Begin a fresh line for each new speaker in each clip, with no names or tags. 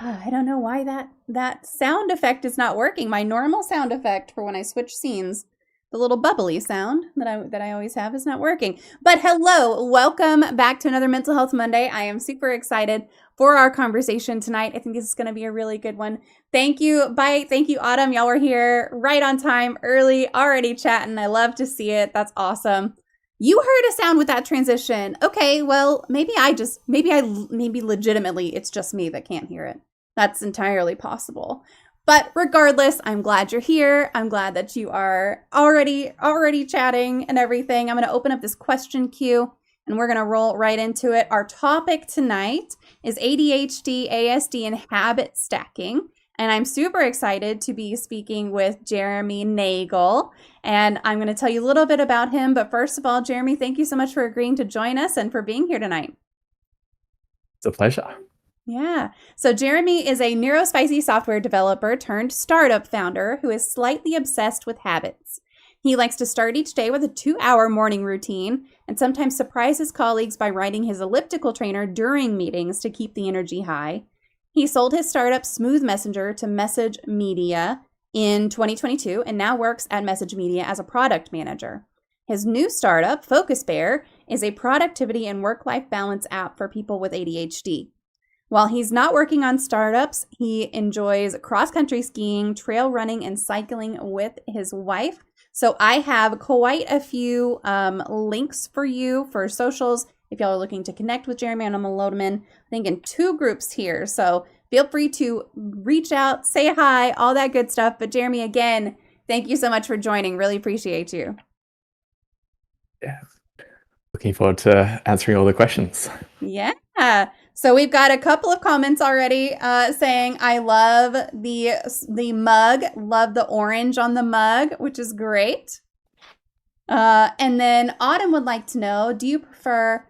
I don't know why that sound effect is not working. My normal sound effect for when I switch scenes, the little bubbly sound that I always have is not working. But hello, welcome back to another Mental Health Monday. I am super excited for our conversation tonight. I think this is going to be a really good one. Thank you, Thank you, Autumn. Y'all were here right on time, early, already chatting. I love to see it. That's awesome. You heard a sound with that transition. Okay, well, maybe legitimately it's just me that can't hear it. That's entirely possible. But regardless, I'm glad you're here. I'm glad that you are already chatting and everything. I'm going to open up this question queue and we're going to roll right into it. Our topic tonight is ADHD, ASD, and habit stacking. And I'm super excited to be speaking with Jeremy Nagel. And I'm going to tell you a little bit about him. But first of all, Jeremy, thank you so much for agreeing to join us and for being here tonight.
It's a pleasure.
Yeah. So Jeremy is a neurospicy software developer turned startup founder who is slightly obsessed with habits. He likes to start each day with a 2-hour morning routine and sometimes surprise his colleagues by riding his elliptical trainer during meetings to keep the energy high. He sold his startup Smooth Messenger to Message Media in 2022 and now works at Message Media as a product manager. His new startup, Focus Bear, is a productivity and work-life balance app for people with ADHD. While he's not working on startups, he enjoys cross-country skiing, trail running, and cycling with his wife. So I have quite a few links for you for socials. If y'all are looking to connect with Jeremy, and I'm going to load them in, I think, in 2 groups here. So feel free to reach out, say hi, all that good stuff. But Jeremy, again, thank you so much for joining. Really appreciate you.
Yeah. Looking forward to answering all the questions.
Yeah. So we've got a couple of comments already saying, I love the mug, love the orange on the mug, which is great. And then Autumn would like to know, do you prefer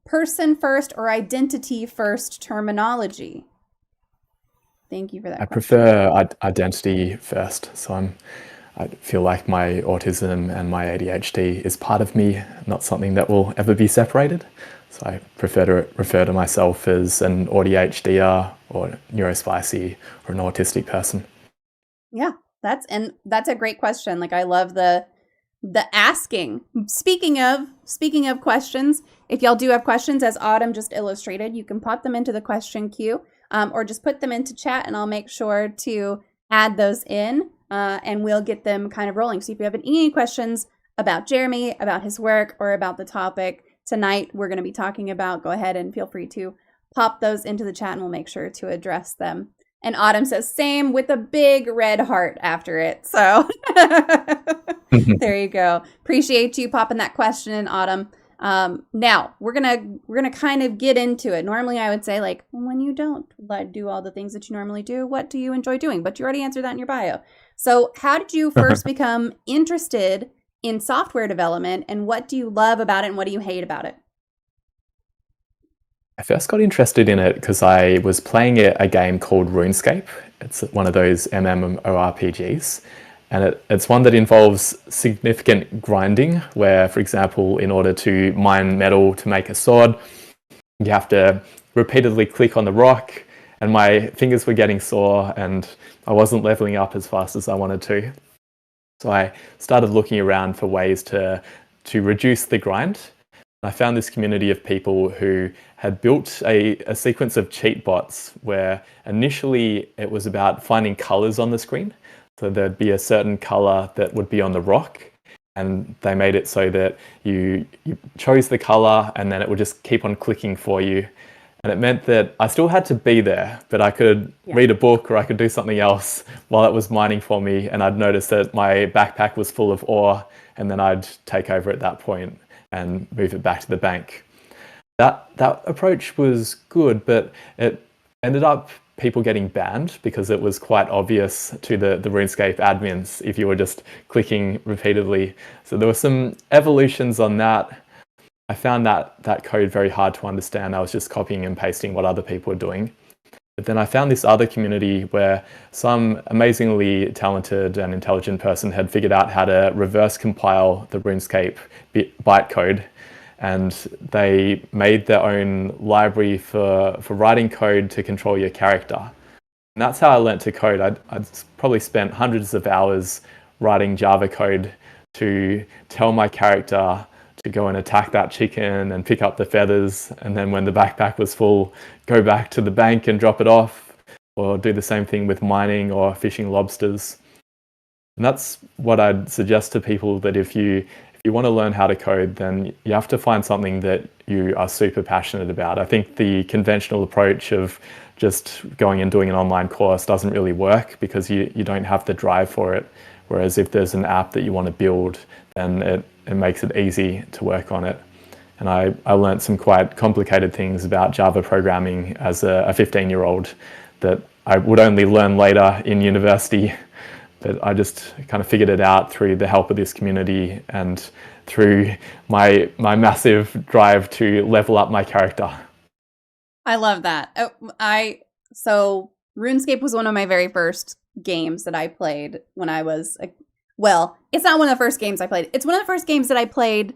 person first or identity first terminology? Thank you for that.
I prefer identity first. So I feel like my autism and my ADHD is part of me, not something that will ever be separated. So I prefer to refer to myself as an ADHDer or neurospicy or an autistic person.
Yeah, that's a great question. Like, I love the asking. Speaking of questions, if y'all do have questions, as Autumn just illustrated, you can pop them into the question queue or just put them into chat and I'll make sure to add those in and we'll get them kind of rolling. So if you have any questions about Jeremy, about his work, or about the topic tonight we're going to be talking about, go ahead and feel free to pop those into the chat and we'll make sure to address them. And Autumn says same with a big red heart after it. So there you go. Appreciate you popping that question in, Autumn. Now we're gonna kind of get into it. Normally I would say, like, when you don't do all the things that you normally do, what do you enjoy doing? But you already answered that in your bio. So how did you first become interested in software development, and what do you love about it and what do you hate about it?
I first got interested in it because I was playing a game called RuneScape. It's one of those MMORPGs. And it's one that involves significant grinding, where, for example, in order to mine metal to make a sword, you have to repeatedly click on the rock, and my fingers were getting sore and I wasn't leveling up as fast as I wanted to. So I started looking around for ways to reduce the grind. I found this community of people who had built a sequence of cheat bots where initially it was about finding colors on the screen. So there'd be a certain color that would be on the rock, and they made it so that you chose the color and then it would just keep on clicking for you. And it meant that I still had to be there, but I could read a book or I could do something else while it was mining for me. And I'd notice that my backpack was full of ore, and then I'd take over at that point and move it back to the bank. That approach was good, but it ended up people getting banned because it was quite obvious to the RuneScape admins if you were just clicking repeatedly. So there were some evolutions on that. I found that code very hard to understand. I was just copying and pasting what other people were doing. But then I found this other community where some amazingly talented and intelligent person had figured out how to reverse compile the RuneScape bytecode, and they made their own library for writing code to control your character. And that's how I learnt to code. I'd probably spent hundreds of hours writing Java code to tell my character to go and attack that chicken and pick up the feathers. And then when the backpack was full, go back to the bank and drop it off, or do the same thing with mining or fishing lobsters. And that's what I'd suggest to people, that if you want to learn how to code, then you have to find something that you are super passionate about. I think the conventional approach of just going and doing an online course doesn't really work, because you don't have the drive for it. Whereas if there's an app that you want to build, then it makes it easy to work on it. And I learned some quite complicated things about Java programming as a 15-year-old that I would only learn later in university. But I just kind of figured it out through the help of this community and through my massive drive to level up my character.
I love that. So RuneScape was one of my very first games that I played when I was well, it's not one of the first games I played. It's one of the first games that I played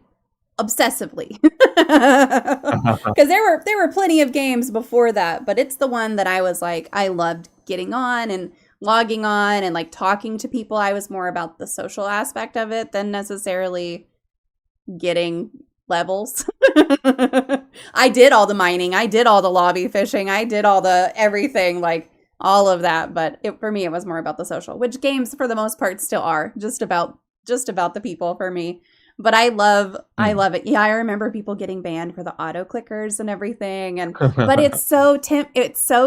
obsessively. Because there were plenty of games before that, but it's the one that I was like, I loved getting on and logging on and like talking to people. I was more about the social aspect of it than necessarily getting levels. I did all the mining, I did all the lobby fishing, I did all the everything, like all of that, but for me it was more about the social, which games for the most part still are just about the people for me. But I love it. Yeah, I remember people getting banned for the auto clickers and everything, and but it's so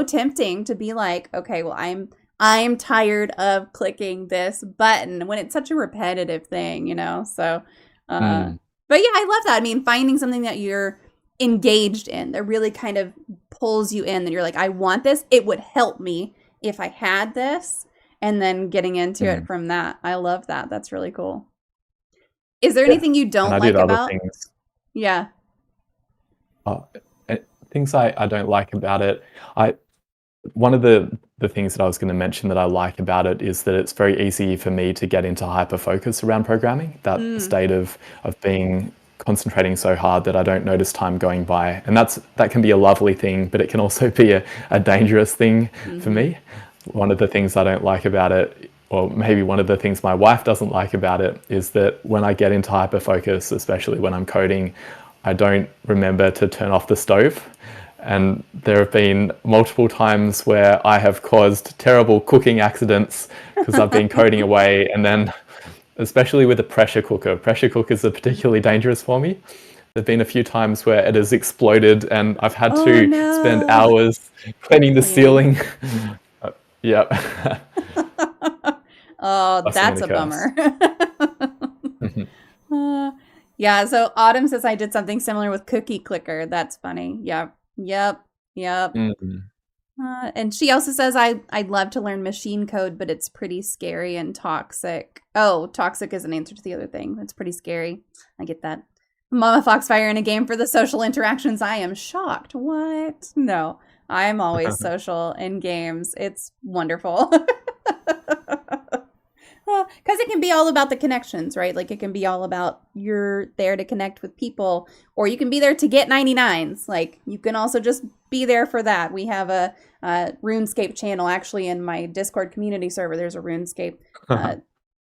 tempting to be like, okay, well, I'm tired of clicking this button when it's such a repetitive thing, you know? So, but yeah, I love that. I mean, finding something that you're engaged in that really kind of pulls you in, that you're like, I want this. It would help me if I had this. And then getting into it from that. I love that. That's really cool. Is there anything you don't like about it? Yeah.
Things I don't like about it. One of the things that I was going to mention that I like about it is that it's very easy for me to get into hyper-focus around programming, that state of being concentrating so hard that I don't notice time going by. And that can be a lovely thing, but it can also be a dangerous thing for me. One of the things I don't like about it, or maybe one of the things my wife doesn't like about it, is that when I get into hyper-focus, especially when I'm coding, I don't remember to turn off the stove. And there have been multiple times where I have caused terrible cooking accidents because I've been coding away, and then especially with a pressure cookers are particularly dangerous for me. There've been a few times where it has exploded and I've had to spend hours cleaning the ceiling. Yeah.
Oh, that's a bummer. Yeah, so Autumn says I did something similar with Cookie Clicker. That's funny. Yep. And she also says I'd love to learn machine code, but it's pretty scary and toxic. Oh, toxic is an answer to the other thing. It's pretty scary. I get that. MommaFoxFire in a game for the social interactions. I am shocked. What? No, I'm always social in games. It's wonderful. Because it can be all about the connections, right? Like it can be all about you're there to connect with people, or you can be there to get 99s. Like you can also just be there for that. We have a RuneScape channel actually in my Discord community server. There's a RuneScape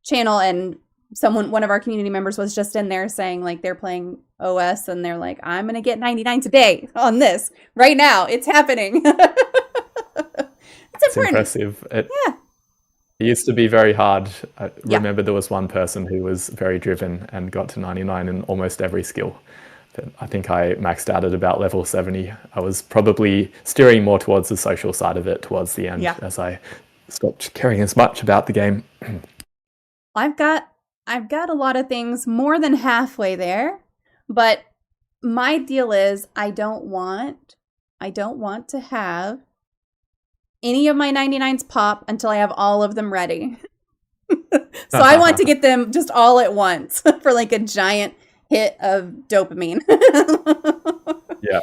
channel, and one of our community members was just in there saying like they're playing OS and they're like, I'm gonna get 99 today on this right now. It's happening. It's
impressive.
Yeah.
It used to be very hard. I remember there was one person who was very driven and got to 99 in almost every skill. But I think I maxed out at about level 70. I was probably steering more towards the social side of it towards the end as I stopped caring as much about the game.
I've got a lot of things more than halfway there, but my deal is I don't want to have any of my 99s pop until I have all of them ready. So I want to get them just all at once for like a giant hit of dopamine.
Yeah.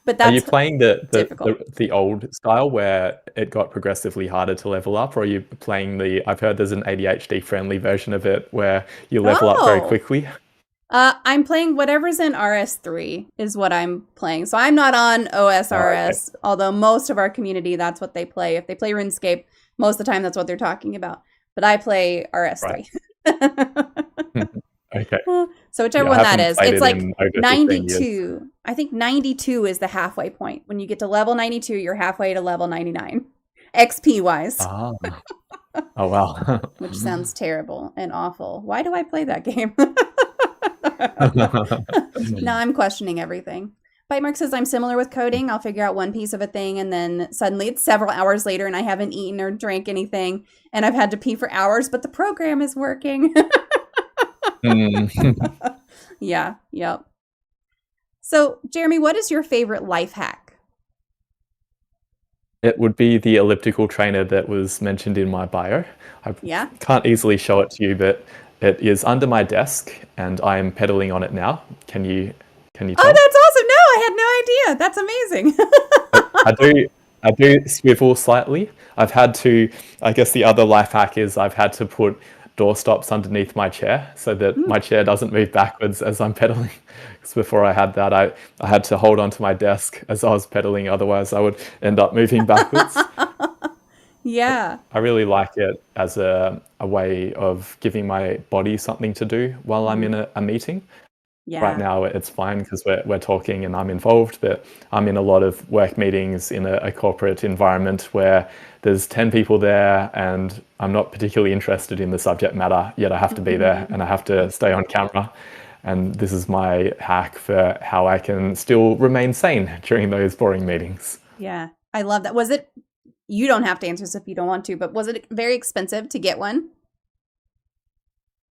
But that's
Are you playing the old style where it got progressively harder to level up, or are you playing I've heard there's an ADHD friendly version of it where you level up very quickly?
I'm playing whatever's in RS3 is what I'm playing. So I'm not on
Okay.
OSRS, although most of our community, that's what they play. If they play RuneScape, most of the time that's what they're talking about. But I play
Right.
RS3.
Okay.
So whichever
Yeah, I
one that
haven't
is,
played
it's
it
like
in over 15 years.
92. I think 92 is the halfway point. When you get to level 92, you're halfway to level 99, XP wise,
Ah. Oh, wow.
which sounds terrible and awful. Why do I play that game? Now I'm questioning everything. Bitemark says I'm similar with coding. I'll figure out one piece of a thing and then suddenly it's several hours later and I haven't eaten or drank anything and I've had to pee for hours, but the program is working.
Mm.
Yeah, yep. So, Jeremy, what is your favorite life hack?
It would be the elliptical trainer that was mentioned in my bio. I
Yeah?
can't easily show it to you, but it is under my desk and I am pedaling on it now. Can you
Oh,
tell?
that's awesome. No, I had no idea. That's amazing.
I do I do swivel slightly. I guess the other life hack is I've had to put door stops underneath my chair so that my chair doesn't move backwards as I'm pedaling. Because before I had that, I had to hold onto my desk as I was pedaling, otherwise I would end up moving backwards.
Yeah.
I really like it as a way of giving my body something to do while I'm in a meeting. Right
Yeah.
now it's fine because we're talking and I'm involved, but I'm in a lot of work meetings in a corporate environment where there's 10 people there and I'm not particularly interested in the subject matter, yet I have to be there and I have to stay on camera. And this is my hack for how I can still remain sane during those boring meetings.
Yeah. I love that. Was it, you don't have to answer this if you don't want to, but was it very expensive to get one?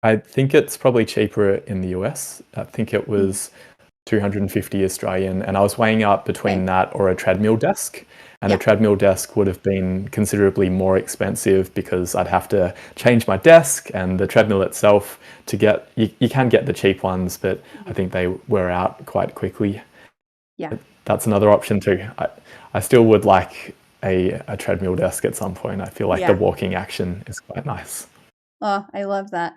I think it's probably cheaper in the US. I think it was 250 Australian, and I was weighing up between
Okay.
that or a treadmill desk. And a
Yeah.
treadmill desk would have been considerably more expensive because I'd have to change my desk and the treadmill itself to get, you can get the cheap ones, but I think they wear out quite quickly.
Yeah.
That's another option too. I still would like a treadmill desk at some point. I feel like the
Yeah.
walking action is quite nice.
Oh, I love that.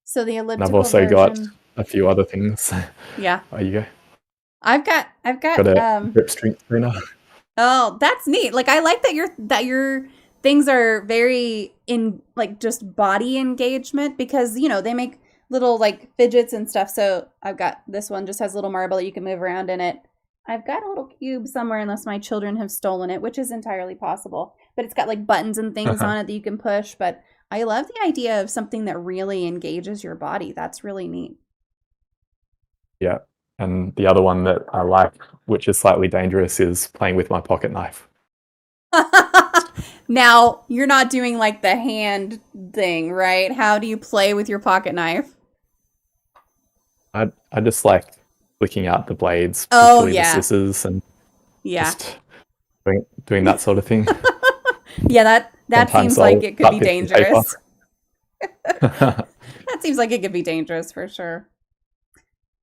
So the
And I've
elliptical
also got
version.
a few other things.
Yeah.
Oh, you go.
I've
Got
got
a grip strength trainer.
oh, that's neat. Like I like that your things are very in like just body engagement because they make little like fidgets and stuff. So I've got this one just has a little marble that you can move around in it. I've got a little cube somewhere unless my children have stolen it, which is entirely possible. But it's got like buttons and things on it that you can push, but I love the idea of something that really engages your body. That's really neat.
Yeah. And the other one that I like, which is slightly dangerous, is playing with my pocket knife.
Now, you're not doing like the hand thing, right? How do you play with your pocket knife?
I just like flicking out the blades,
Oh,
particularly the
yeah.
scissors, and
Yeah.
just doing that sort of thing.
Yeah, that
Sometimes
seems like
I'll
it could
cut
be
bits of paper.
dangerous. That seems like it could be dangerous for sure.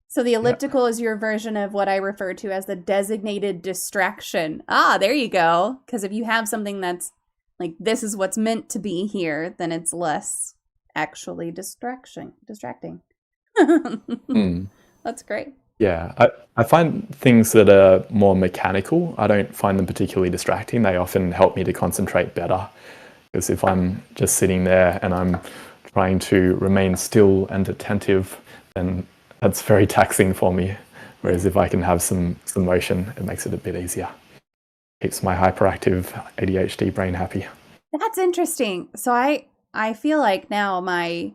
So the
Yeah.
elliptical is your version of what I refer to as the designated distraction. Ah, there you go. Because if you have something that's like this is what's meant to be here, then it's less actually distracting.
Hmm.
That's great.
Yeah, I find things that are more mechanical, I don't find them particularly distracting. They often help me to concentrate better. Because if I'm just sitting there and I'm trying to remain still and attentive, then that's very taxing for me. Whereas if I can have some motion, it makes it a bit easier. Keeps my hyperactive ADHD brain happy.
That's interesting. So I feel like now my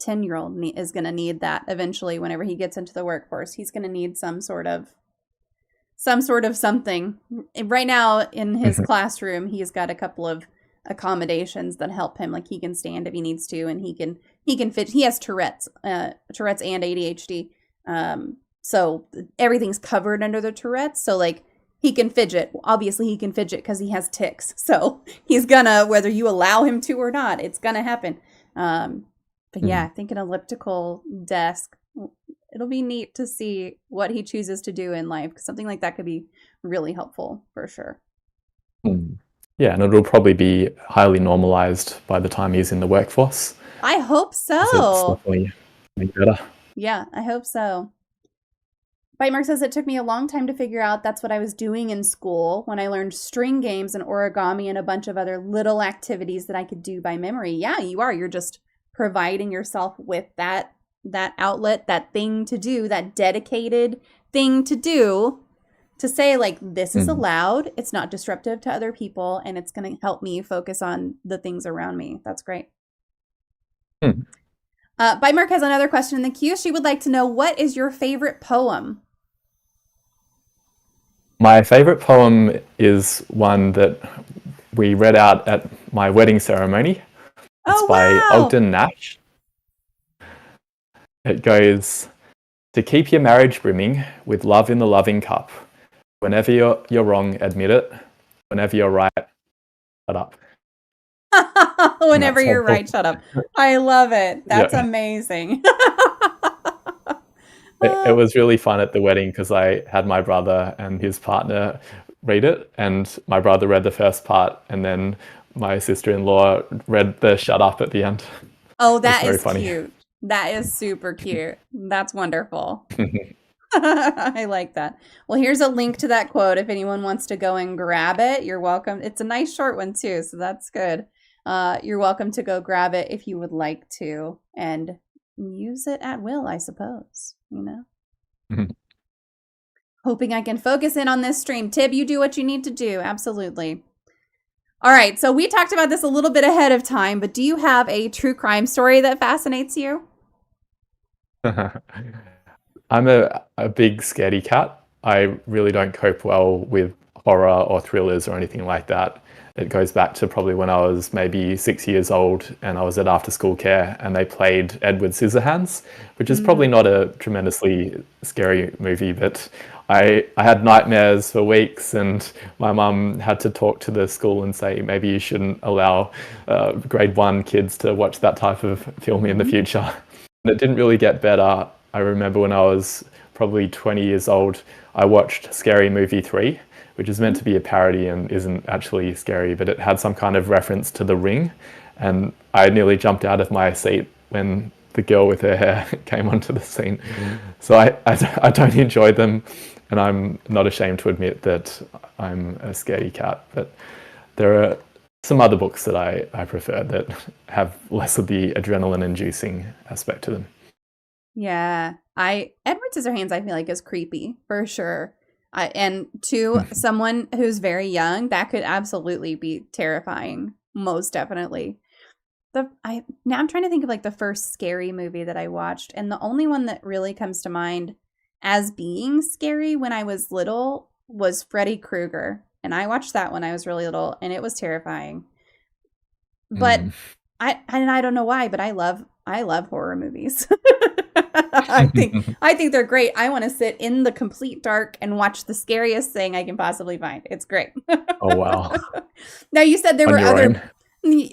10-year-old is going to need that eventually whenever he gets into the workforce. He's going to need some sort of something. Right now in his classroom, he's got a couple of accommodations that help him. Like he can stand if he needs to, and he can fit. He has Tourette's and ADHD. So everything's covered under the Tourette's. So like he can fidget. Obviously, he can fidget because he has tics. So he's gonna, whether you allow him to or not, it's gonna happen. But yeah, I think an elliptical desk. It'll be neat to see what he chooses to do in life because something like that could be really helpful for sure.
Mm. Yeah, and it'll probably be highly normalized by the time he's in the workforce.
I hope
'Cause it's
so.
definitely Getting better.
Yeah, I hope so. Bite Mark says it took me a long time to figure out that's what I was doing in school when I learned string games and origami and a bunch of other little activities that I could do by memory. Yeah, you are. You're just providing yourself with that outlet, that thing to do, that dedicated thing to do to say like this is
Mm.
allowed, it's not disruptive to other people, and it's going to help me focus on the things around me. That's great.
Mm.
Bite Mark has another question in the queue. She would like to know, what is your favorite poem?
My favorite poem is one that we read out at my wedding ceremony. It's
Oh,
by
wow.
Ogden Nash. It goes, to keep your marriage brimming with love in the loving cup. Whenever you're wrong, admit it. Whenever you're right, shut up. And
Whenever
that's my
you're right,
poem.
shut up. I love it. That's
Yeah.
amazing.
It was really fun at the wedding because I had my brother and his partner read it, and my brother read the first part, and then my sister-in-law read the shut up at the end.
Oh,
It was
that
very
is
funny.
cute. That is super cute. That's wonderful. I like that. Well, here's a link to that quote if anyone wants to go and grab it. You're welcome. It's a nice short one too, so that's good. You're welcome to go grab it if you would like to and use it at will, I suppose. Hoping I can focus in on this stream. Tib, you do what you need to do. Absolutely. All right, so we talked about this a little bit ahead of time, but do you have a true crime story that fascinates you?
I'm a big scaredy cat. I really don't cope well with horror or thrillers or anything like that. It goes back to probably when I was maybe 6 years old and I was at after school care and they played Edward Scissorhands, which is probably not a tremendously scary movie, but I had nightmares for weeks, and my mum had to talk to the school and say maybe you shouldn't allow grade 1 kids to watch that type of film in the future. And it didn't really get better. I remember when I was probably 20 years old, I watched Scary Movie 3, which is meant to be a parody and isn't actually scary, but it had some kind of reference to The Ring. And I nearly jumped out of my seat when the girl with her hair came onto the scene. So I don't enjoy them, and I'm not ashamed to admit that I'm a scaredy cat. But there are some other books that I prefer that have less of the adrenaline-inducing aspect to them.
Yeah, Edward Scissorhands I feel like is creepy for sure. And to someone who's very young, that could absolutely be terrifying. Most definitely. Now I'm trying to think of like the first scary movie that I watched, and the only one that really comes to mind as being scary when I was little was Freddy Krueger, and I watched that when I was really little, and it was terrifying. But
Mm.
I don't know why, but I love horror movies. I think they're great. I want to sit in the complete dark and watch the scariest thing I can possibly find. It's great.
Oh, wow.
Now you said there
On
were
your
other.
own?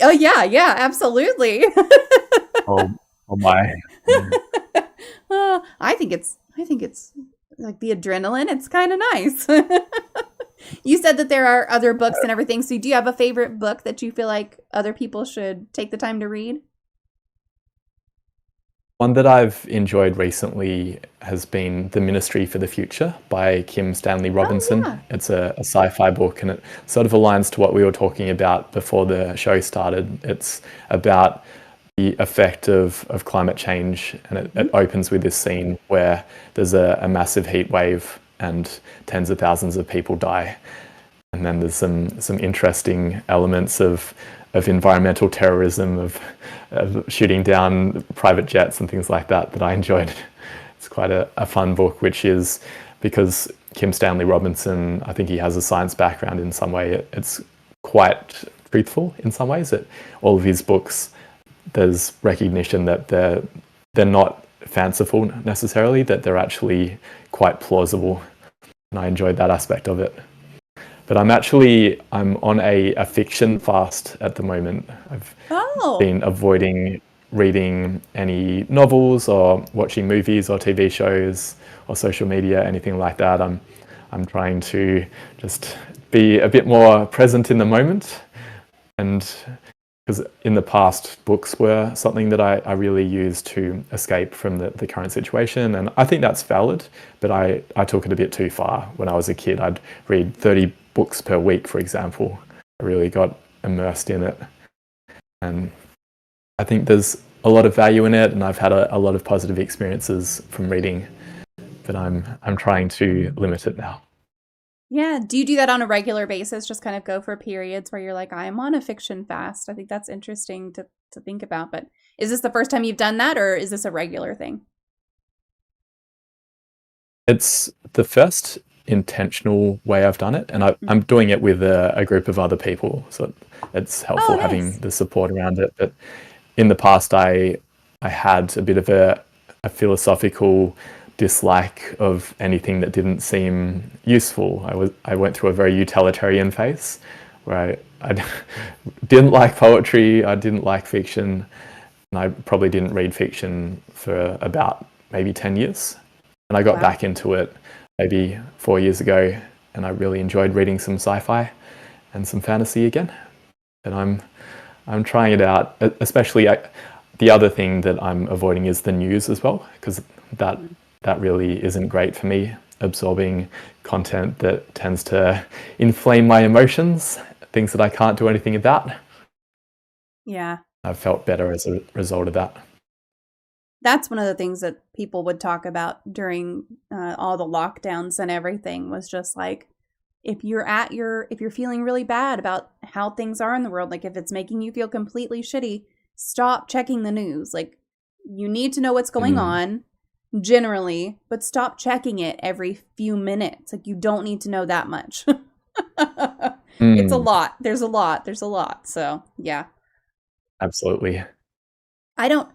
Oh yeah, absolutely.
Oh, oh my.
I think it's like the adrenaline. It's kind of nice. You said that there are other books and everything. So do you have a favorite book that you feel like other people should take the time to read?
One that I've enjoyed recently has been The Ministry for the Future by Kim Stanley
Oh
Robinson.
yeah.
It's a sci-fi book, and it sort of aligns to what we were talking about before the show started. It's about the effect of climate change, and it opens with this scene where there's a massive heat wave and tens of thousands of people die. And then there's some interesting elements of environmental terrorism, of shooting down private jets and things like that I enjoyed. It's quite a fun book, which is because Kim Stanley Robinson, I think he has a science background in some way. It's quite truthful in some ways. That all of his books, there's recognition that they're not fanciful necessarily, that they're actually quite plausible, and I enjoyed that aspect of it. But I'm on a fiction fast at the moment. I've
Oh.
been avoiding reading any novels or watching movies or TV shows or social media, anything like that. I'm trying to just be a bit more present in the moment, and because in the past, books were something that I really used to escape from the current situation. And I think that's valid, but I took it a bit too far. When I was a kid, I'd read 30 books per week, for example. I really got immersed in it. And I think there's a lot of value in it, and I've had a lot of positive experiences from reading, but I'm trying to limit it now.
Yeah. Do you do that on a regular basis? Just kind of go for periods where you're like, I'm on a fiction fast. I think that's interesting to think about. But is this the first time you've done that, or is this a regular thing?
It's the first intentional way I've done it, and I'm doing it with a group of other people, so it's helpful having
Nice.
the support around it. But in the past, I had a bit of a philosophical dislike of anything that didn't seem useful. I went through a very utilitarian phase where I didn't like poetry, I didn't like fiction, and I probably didn't read fiction for about maybe 10 years. And I got
Wow.
back into it maybe 4 years ago, and I really enjoyed reading some sci-fi and some fantasy again. And I'm trying it out, especially the other thing that I'm avoiding is the news as well, because that really isn't great for me, absorbing content that tends to inflame my emotions, things that I can't do anything about.
Yeah.
I've felt better as a result of that.
That's one of the things that people would talk about during all the lockdowns and everything was just like, if you're feeling really bad about how things are in the world, like if it's making you feel completely shitty, stop checking the news. Like, you need to know what's going
Mm.
on generally, but stop checking it every few minutes. Like, you don't need to know that much. It's a
Mm.
lot. There's a lot. So, yeah.
Absolutely.
I don't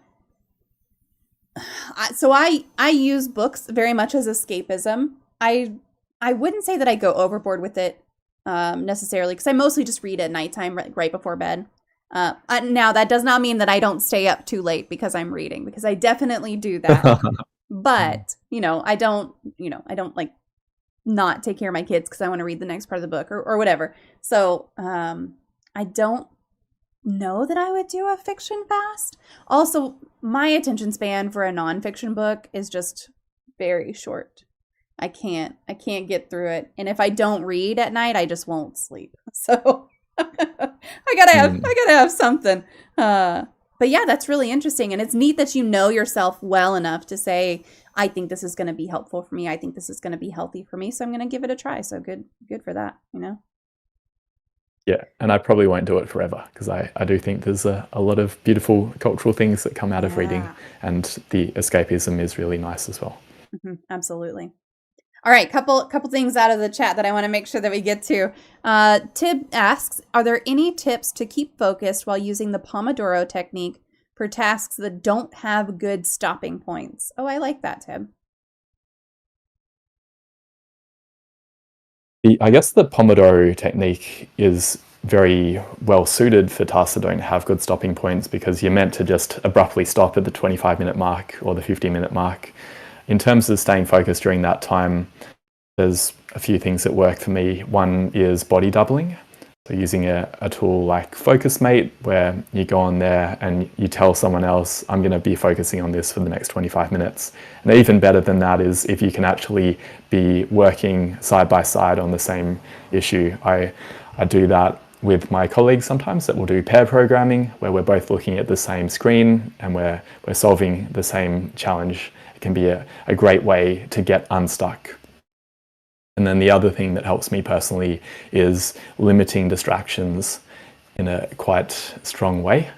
I use books very much as escapism. I wouldn't say that I go overboard with it necessarily, because I mostly just read at nighttime, right before bed. Now that does not mean that I don't stay up too late because I'm reading, because I definitely do that. But I don't like not take care of my kids because I want to read the next part of the book or whatever. So I don't know that I would do a fiction fast. Also, my attention span for a nonfiction book is just very short. I can't get through it. And if I don't read at night, I just won't sleep. So
Mm.
I gotta have something. But yeah, that's really interesting. And it's neat that you know yourself well enough to say, I think this is gonna be helpful for me. I think this is gonna be healthy for me. So I'm gonna give it a try. So good for that, you know?
Yeah, and I probably won't do it forever, because I do think there's a lot of beautiful cultural things that come out of reading,
Yeah.
and the escapism is really nice as well.
Absolutely. All right, couple things out of the chat that I want to make sure that we get to. Tib asks, are there any tips to keep focused while using the Pomodoro technique for tasks that don't have good stopping points? Oh, I like that, Tib.
I guess the Pomodoro technique is very well suited for tasks that don't have good stopping points, because you're meant to just abruptly stop at the 25-minute mark or the 50-minute mark. In terms of staying focused during that time, there's a few things that work for me. One is body doubling. So using a tool like FocusMate, where you go on there and you tell someone else, I'm going to be focusing on this for the next 25 minutes. And even better than that is if you can actually be working side by side on the same issue. I do that with my colleagues sometimes, that we'll do pair programming, where we're both looking at the same screen and we're solving the same challenge. It can be a great way to get unstuck. And then the other thing that helps me personally is limiting distractions in a quite strong way.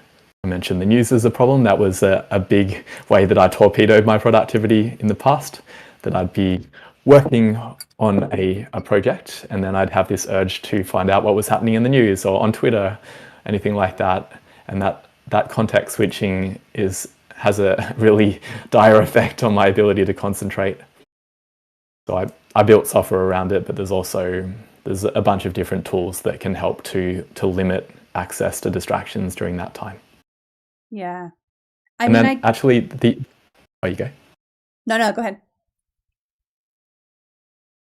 I mentioned the news as a problem. That was a big way that I torpedoed my productivity in the past, that I'd be working on a project and then I'd have this urge to find out what was happening in the news or on Twitter, anything like that. And that context switching has a really dire effect on my ability to concentrate. So I built software around it, but there's a bunch of different tools that can help to limit access to distractions during that time.
Yeah.
Oh, you go.
No, go ahead.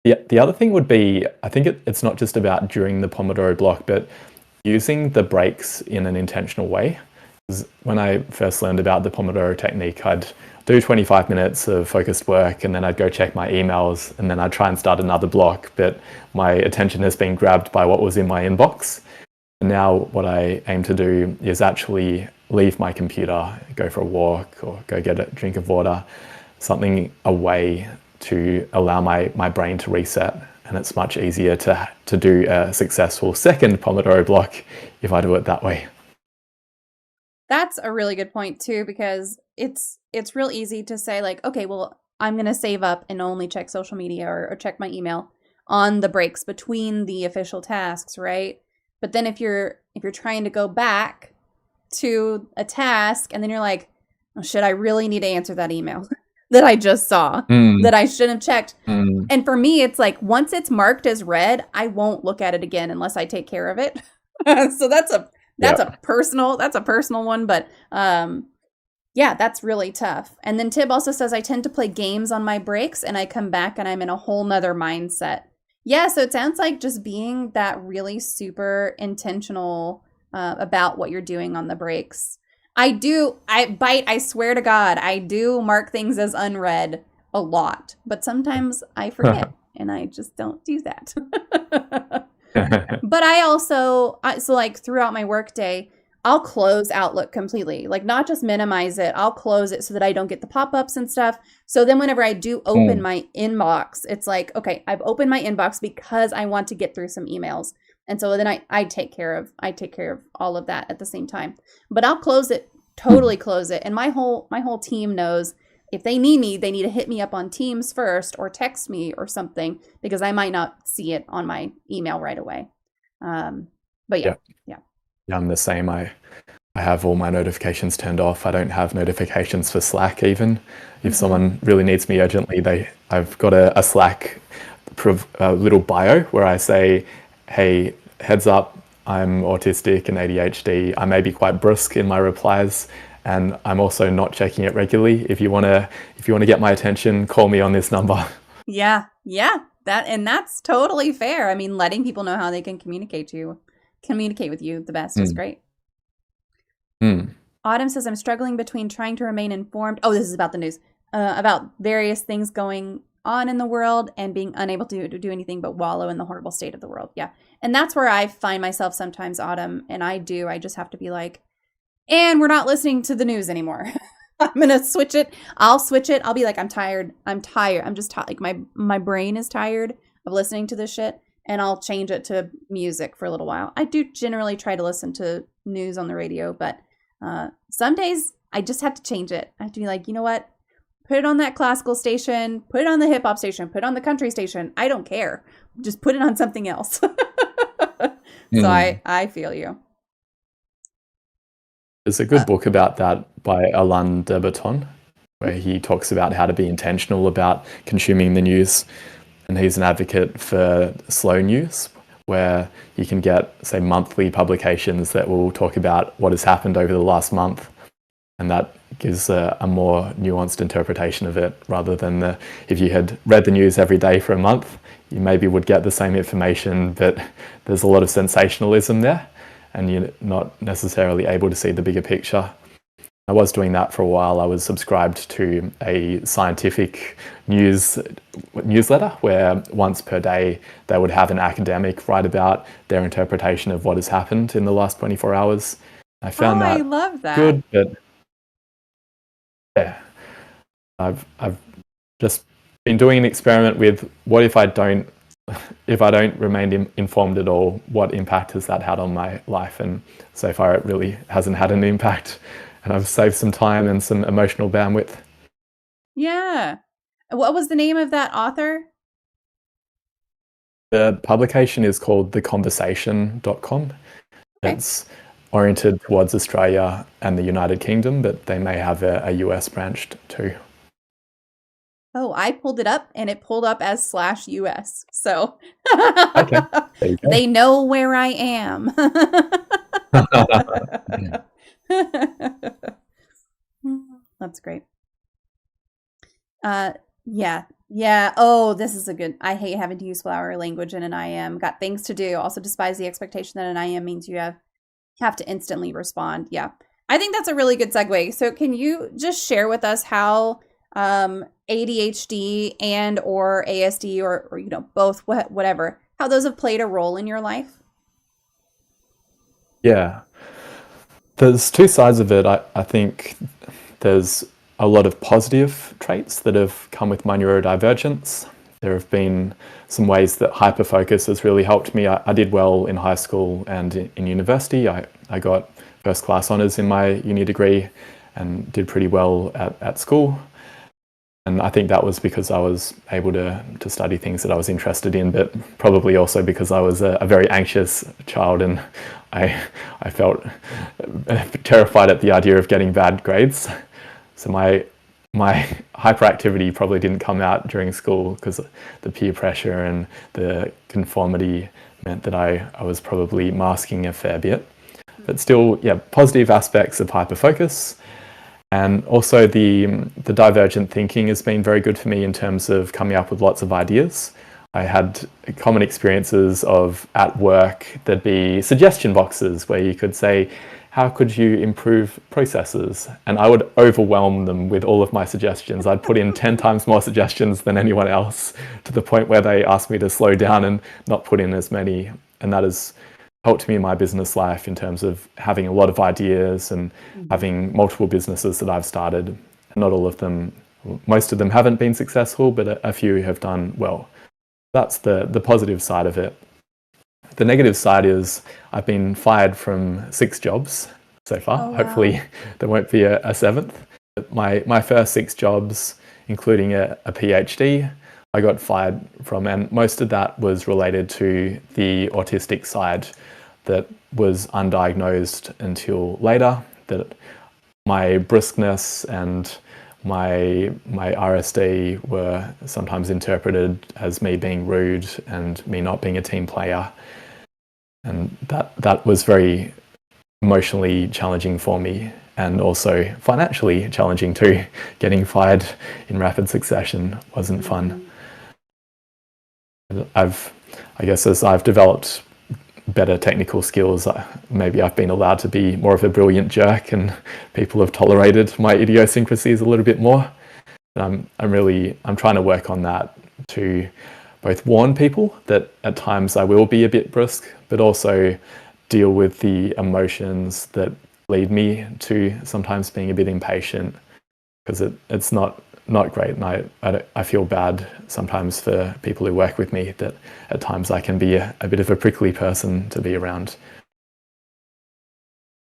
The other thing would be, I think it's not just about during the Pomodoro block, but using the breaks in an intentional way. When I first learned about the Pomodoro technique, I'd do 25 minutes of focused work and then I'd go check my emails and then I'd try and start another block, but my attention has been grabbed by what was in my inbox. And now what I aim to do is actually leave my computer, go for a walk or go get a drink of water, something away to allow my brain to reset. And it's much easier to do a successful second Pomodoro block if I do it that way.
That's a really good point too, because it's real easy to say like, okay, well, I'm going to save up and only check social media or check my email on the breaks between the official tasks, right? But then if you're trying to go back to a task and then you're like, oh, shit, I really need to answer that email that I just saw that I should have checked. And for me, it's like once it's marked as read, I won't look at it again unless I take care of it. So that's a personal one, but yeah, that's really tough. And then Tib also says, I tend to play games on my breaks and I come back and I'm in a whole nother mindset. Yeah, so it sounds like just being that really super intentional about what you're doing on the breaks. I swear to God, I do mark things as unread a lot, but sometimes I forget and I just don't do that. But I also, so like throughout my workday, I'll close Outlook completely, like not just minimize it, I'll close it so that I don't get the pop-ups and stuff. So then whenever I do open my inbox, it's like, okay, I've opened my inbox because I want to get through some emails. And so then I take care of all of that at the same time. But I'll close it, totally close it. And my whole team knows if they need me, they need to hit me up on Teams first or text me or something because I might not see it on my email right away. But yeah.
I'm the same. I have all my notifications turned off. I don't have notifications for Slack even. If someone really needs me urgently, I've got a Slack little bio where I say, hey, heads up, I'm autistic and ADHD. I may be quite brusque in my replies, and I'm also not checking it regularly. If you want to get my attention, call me on this number.
Yeah. That's totally fair. I mean, letting people know how they can communicate with you the best is great. Autumn says, I'm struggling between trying to remain informed. Oh, this is about the news, about various things going on in the world and being unable to do anything but wallow in the horrible state of the world. Yeah. And that's where I find myself sometimes, Autumn. And I just have to be like, and we're not listening to the news anymore. I'm going to switch it. I'll switch it. I'll be like, I'm tired. I'm just tired. Like my brain is tired of listening to this shit. And I'll change it to music for a little while. I do generally try to listen to news on the radio, but some days I just have to change it. I have to be like, you know what? Put it on that classical station, put it on the hip hop station, put it on the country station. I don't care. Just put it on something else. So I feel you.
There's a good book about that by Alain de Botton, where he talks about how to be intentional about consuming the news. And he's an advocate for slow news, where you can get, say, monthly publications that will talk about what has happened over the last month. And that gives a more nuanced interpretation of it, rather than if you had read the news every day for a month, you maybe would get the same information, but there's a lot of sensationalism there, and you're not necessarily able to see the bigger picture. I was doing that for a while. I was subscribed to a scientific newsletter where once per day they would have an academic write about their interpretation of what has happened in the last 24 hours. I found that
I love that.
good, but yeah, I've just been doing an experiment with what if I don't remain informed at all, what impact has that had on my life? And so far it really hasn't had an impact. And I've saved some time and some emotional bandwidth.
Yeah. What was the name of that author?
The publication is called theconversation.com. Okay. It's oriented towards Australia and the United Kingdom, but they may have a US branch too.
Oh, I pulled it up and it pulled up as /US. So
okay.
They know where I am. That's great. Yeah, Yeah. Oh, this is a good. I hate having to use flower language in an IM. Got things to do. Also despise the expectation that an IM means you have to instantly respond. Yeah. I think that's a really good segue. So can you just share with us how ADHD and or ASD or both whatever, how those have played a role in your life?
Yeah. There's two sides of it. I think there's a lot of positive traits that have come with my neurodivergence. There have been some ways that hyperfocus has really helped me. I did well in high school and in university. I got first class honours in my uni degree and did pretty well at school. And I think that was because I was able to study things that I was interested in, but probably also because I was a very anxious child and I felt terrified at the idea of getting bad grades. So my hyperactivity probably didn't come out during school because the peer pressure and the conformity meant that I was probably masking a fair bit. But still, yeah, positive aspects of hyperfocus. And also the divergent thinking has been very good for me in terms of coming up with lots of ideas. I had common experiences of at work, there'd be suggestion boxes where you could say, how could you improve processes? And I would overwhelm them with all of my suggestions. I'd put in 10 times more suggestions than anyone else, to the point where they asked me to slow down and not put in as many. And that has helped me in my business life in terms of having a lot of ideas and having multiple businesses that I've started. Not all of them, most of them haven't been successful, but a few have done well. That's the positive side of it. The negative side is I've been fired from 6 jobs so far.
Oh, wow.
Hopefully there won't be a 7th. But my first 6 jobs, including a PhD, I got fired from, and most of that was related to the autistic side that was undiagnosed until later, that my briskness and my RSD were sometimes interpreted as me being rude and me not being a team player. And that was very emotionally challenging for me, and also financially challenging too. Getting fired in rapid succession wasn't fun. I guess as I've developed better technical skills, maybe I've been allowed to be more of a brilliant jerk, and people have tolerated my idiosyncrasies a little bit more. I'm trying to work on that to both warn people that at times I will be a bit brusque, but also deal with the emotions that lead me to sometimes being a bit impatient, because it's not great, and I feel bad sometimes for people who work with me, that at times I can be a bit of a prickly person to be around.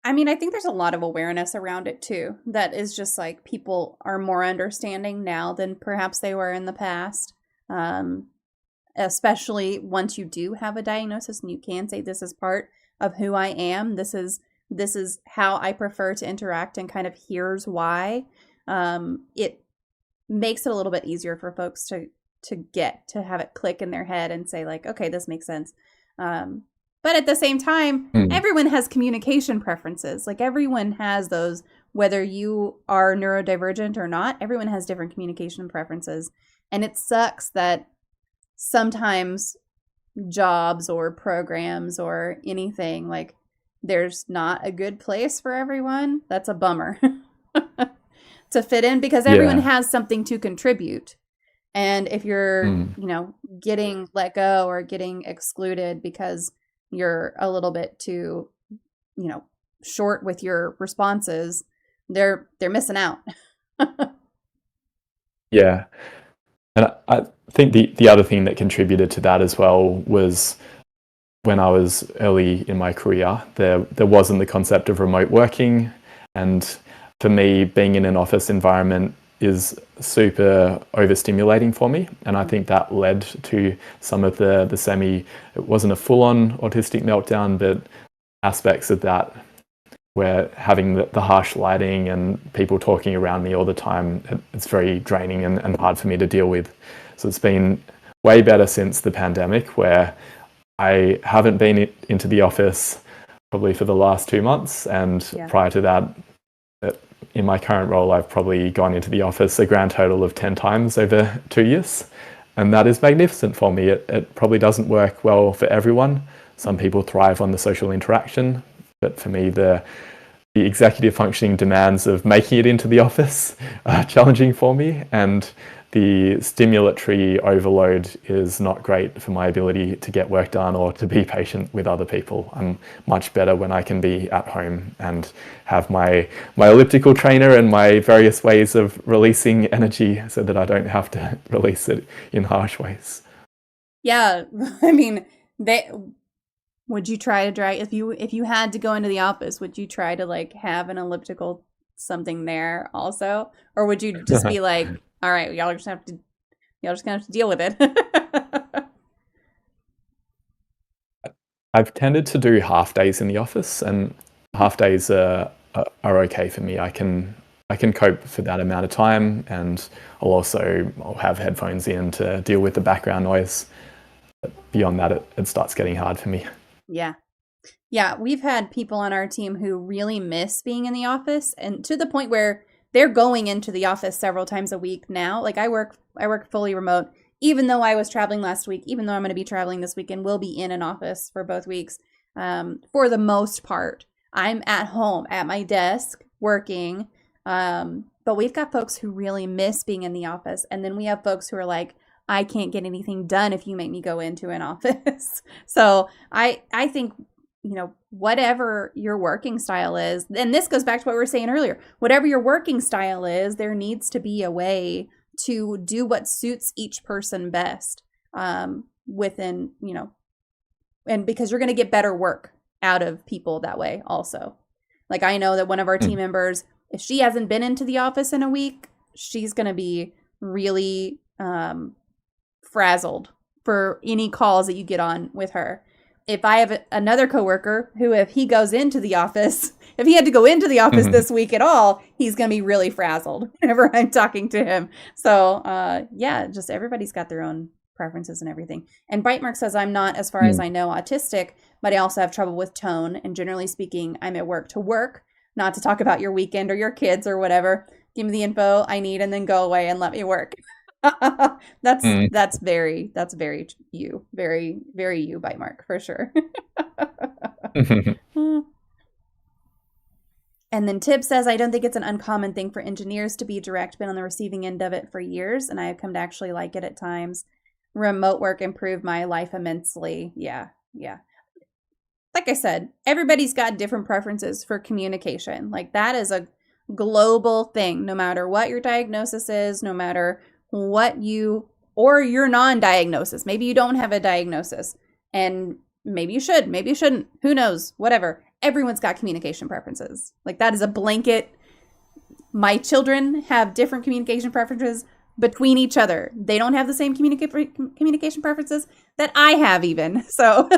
I mean, I think there's a lot of awareness around it too. That is just like people are more understanding now than perhaps they were in the past. Especially once you do have a diagnosis and you can say, this is part of who I am. This is how I prefer to interact, and kind of here's why. It makes it a little bit easier for folks to have it click in their head and say like, okay, this makes sense. But at the same time, everyone has communication preferences. Like everyone has those, whether you are neurodivergent or not, everyone has different communication preferences. And it sucks that sometimes jobs or programs or anything, like there's not a good place for everyone. That's a bummer to fit in, because everyone has something to contribute. And if you're, getting let go or getting excluded because you're a little bit too, short with your responses, they're missing out.
Yeah. And I think the other thing that contributed to that as well was when I was early in my career, there wasn't the concept of remote working. And for me, being in an office environment is super overstimulating for me. And I think that led to some of the it wasn't a full-on autistic meltdown, but aspects of that, where having the harsh lighting and people talking around me all the time, it's very draining and hard for me to deal with. So it's been way better since the pandemic, where I haven't been into the office probably for the last 2 months. And prior to that, In my current role, I've probably gone into the office a grand total of 10 times over 2 years. And that is magnificent for me. It probably doesn't work well for everyone. Some people thrive on the social interaction, but for me, the executive functioning demands of making it into the office are challenging for me, and the stimulatory overload is not great for my ability to get work done or to be patient with other people. I'm much better when I can be at home and have my elliptical trainer and my various ways of releasing energy so that I don't have to release it in harsh ways.
Yeah, I mean, would you try to drive if you had to go into the office? Would you try to like have an elliptical something there also, or would you just be like, all right, y'all just gonna have to deal with it?
I've tended to do half days in the office, and half days are okay for me. I can cope for that amount of time, and I'll have headphones in to deal with the background noise. But beyond that, it starts getting hard for me.
Yeah. Yeah, we've had people on our team who really miss being in the office, and to the point where they're going into the office several times a week now. Like I work fully remote, even though I was traveling last week, even though I'm going to be traveling this weekend, we'll be in an office for both weeks. For the most part, I'm at home at my desk working. But we've got folks who really miss being in the office. And then we have folks who are like, I can't get anything done if you make me go into an office. So I think, whatever your working style is, and this goes back to what we were saying earlier, whatever your working style is, there needs to be a way to do what suits each person best within, and because you're going to get better work out of people that way also. Like I know that one of our team members, if she hasn't been into the office in a week, she's going to be really frazzled for any calls that you get on with her. If I have another coworker who, if he goes into the office, if he had to go into the office this week at all, he's going to be really frazzled whenever I'm talking to him. So, just everybody's got their own preferences and everything. And Bitemark says, I'm not, as far as I know, autistic, but I also have trouble with tone. And generally speaking, I'm at work to work, not to talk about your weekend or your kids or whatever. Give me the info I need and then go away and let me work. That's very you, very, very you, Bitemark, for sure. And then Tib says, I don't think it's an uncommon thing for engineers to be direct, been on the receiving end of it for years, and I have come to actually like it at times. Remote work improved my life immensely. Yeah. Like I said, everybody's got different preferences for communication. Like that is a global thing, no matter what your diagnosis is, no matter what or your non-diagnosis. Maybe you don't have a diagnosis, and maybe you should, maybe you shouldn't. Who knows? Whatever. Everyone's got communication preferences. Like that is a blanket. My children have different communication preferences between each other. They don't have the same communication preferences that I have even. So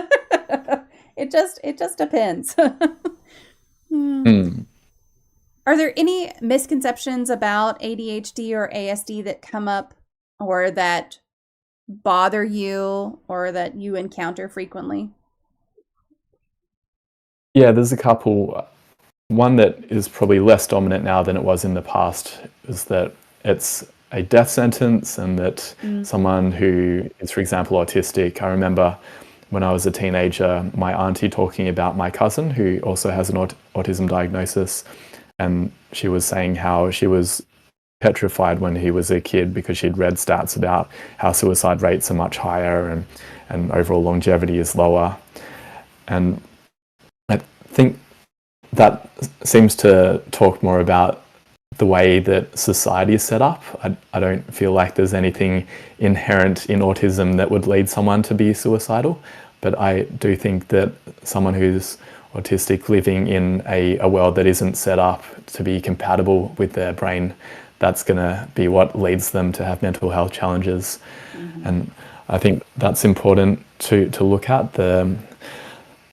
it just depends. Are there any misconceptions about ADHD or ASD that come up or that bother you or that you encounter frequently?
Yeah, there's a couple. One that is probably less dominant now than it was in the past is that it's a death sentence, and that someone who is, for example, autistic. I remember when I was a teenager, my auntie talking about my cousin who also has an autism diagnosis. And she was saying how she was petrified when he was a kid because she'd read stats about how suicide rates are much higher and overall longevity is lower. And I think that seems to talk more about the way that society is set up. I don't feel like there's anything inherent in autism that would lead someone to be suicidal. But I do think that someone who's autistic living in a world that isn't set up to be compatible with their brain, that's going to be what leads them to have mental health challenges. And I think that's important to look at, the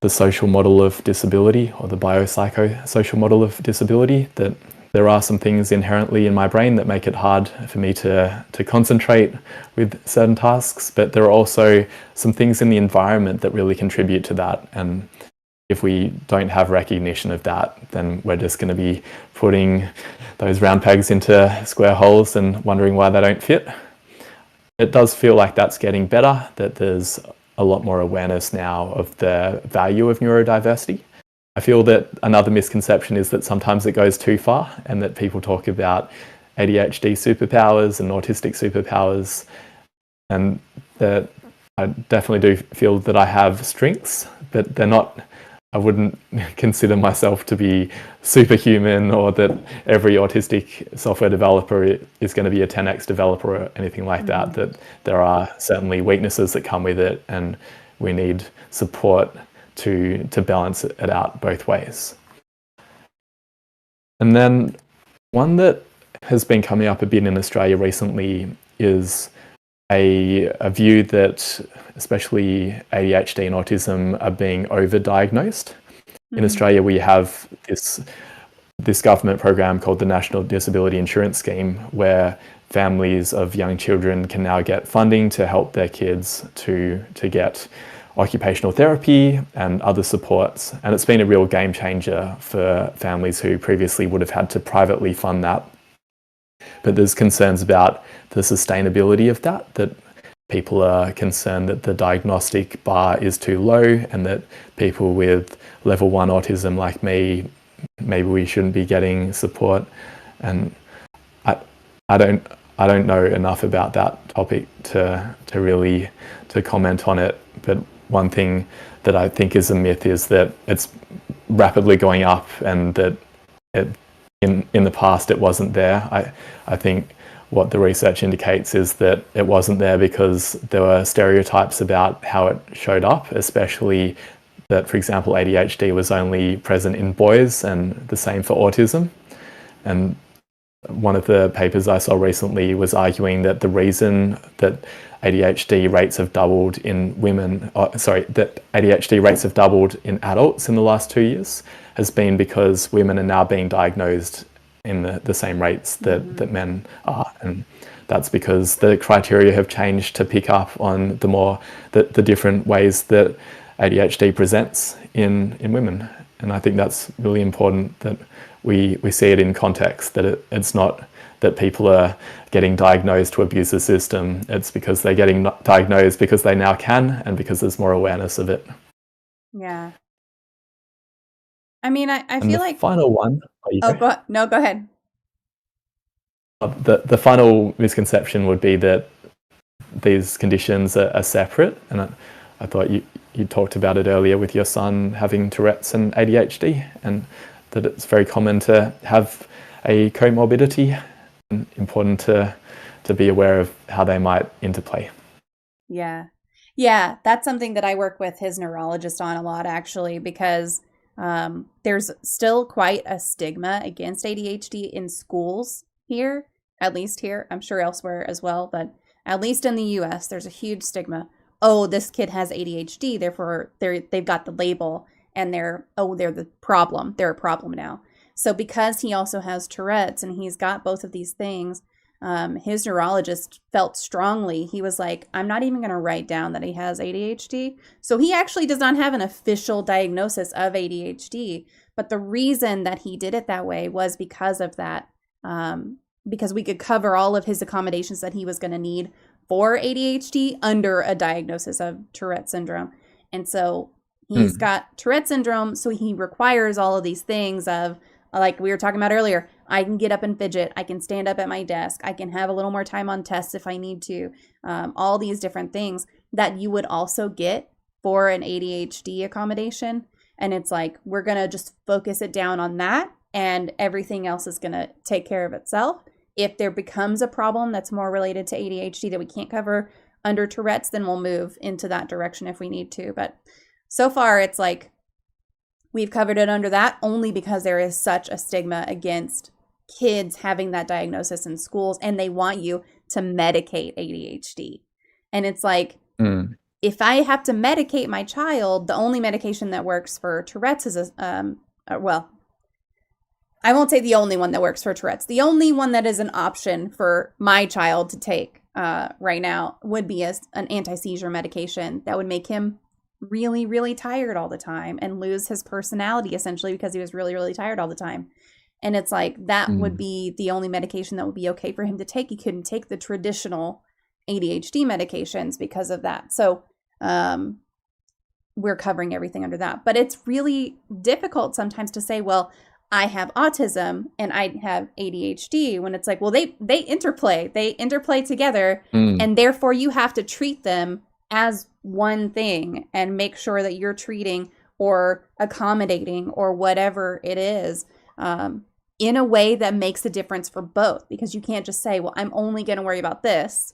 social model of disability, or the biopsychosocial model of disability, that there are some things inherently in my brain that make it hard for me to concentrate with certain tasks, but there are also some things in the environment that really contribute to that. And if we don't have recognition of that, then we're just going to be putting those round pegs into square holes and wondering why they don't fit. It does feel like that's getting better, that there's a lot more awareness now of the value of neurodiversity. I feel that another misconception is that sometimes it goes too far, and that people talk about ADHD superpowers and autistic superpowers, and that I definitely do feel that I have strengths, but they're not, I wouldn't consider myself to be superhuman, or that every autistic software developer is going to be a 10x developer or anything like that. That there are certainly weaknesses that come with it, and we need support to balance it out both ways. And then one that has been coming up a bit in Australia recently is a view that especially ADHD and autism are being overdiagnosed. In Australia, we have this government program called the National Disability Insurance Scheme, where families of young children can now get funding to help their kids to get occupational therapy and other supports. And it's been a real game changer for families who previously would have had to privately fund that. But there's concerns about the sustainability of that people are concerned that the diagnostic bar is too low, and that people with level 1 autism like me, maybe we shouldn't be getting support. And I don't know enough about that topic to really comment on it. But one thing that I think is a myth is that it's rapidly going up, and that in the past it wasn't there. I think what the research indicates is that it wasn't there because there were stereotypes about how it showed up, especially that, for example, ADHD was only present in boys, and the same for autism. And one of the papers I saw recently was arguing that the reason that ADHD rates have doubled in that ADHD rates have doubled in adults in the last 2 years has been because women are now being diagnosed in the same rates that men are. And that's because the criteria have changed to pick up on the different ways that ADHD presents in women. And I think that's really important, that we see it in context, that it's not that people are getting diagnosed to abuse the system. It's because they're getting diagnosed because they now can, and because there's more awareness of it.
Yeah. I mean, I feel like...
final one...
go ahead.
The final misconception would be that these conditions are separate. And I thought you talked about it earlier with your son having Tourette's and ADHD, and that it's very common to have a comorbidity, and important to be aware of how they might interplay.
Yeah, that's something that I work with his neurologist on a lot, actually, because there's still quite a stigma against ADHD in schools here, at least here. I'm sure elsewhere as well, but at least in the US, there's a huge stigma. Oh, this kid has ADHD, therefore they've got the label, and they're the problem. They're a problem now. So because he also has Tourette's and he's got both of these things, his neurologist felt strongly. He was like, I'm not even going to write down that he has ADHD. So he actually does not have an official diagnosis of ADHD. But the reason that he did it that way was because of that, because we could cover all of his accommodations that he was going to need for ADHD under a diagnosis of Tourette syndrome. And so he's got Tourette syndrome, so he requires all of these things of, like we were talking about earlier, I can get up and fidget. I can stand up at my desk. I can have a little more time on tests if I need to. All these different things that you would also get for an ADHD accommodation. And it's like, we're going to just focus it down on that, and everything else is going to take care of itself. If there becomes a problem that's more related to ADHD that we can't cover under Tourette's, then we'll move into that direction if we need to. But so far, it's like, we've covered it under that only because there is such a stigma against kids having that diagnosis in schools, and they want you to medicate ADHD. And it's like, if I have to medicate my child, the only medication that works for Tourette's is I won't say the only one that works for Tourette's. The only one that is an option for my child to take right now would be an anti-seizure medication that would make him really, really tired all the time and lose his personality essentially because he was really, really tired all the time. And it's like that would be the only medication that would be okay for him to take. He couldn't take the traditional ADHD medications because of that. So we're covering everything under that. But it's really difficult sometimes to say, well, I have autism and I have ADHD, when it's like, well, they interplay together, and therefore you have to treat them as one thing and make sure that you're treating or accommodating or whatever it is in a way that makes a difference for both, because you can't just say, well, I'm only going to worry about this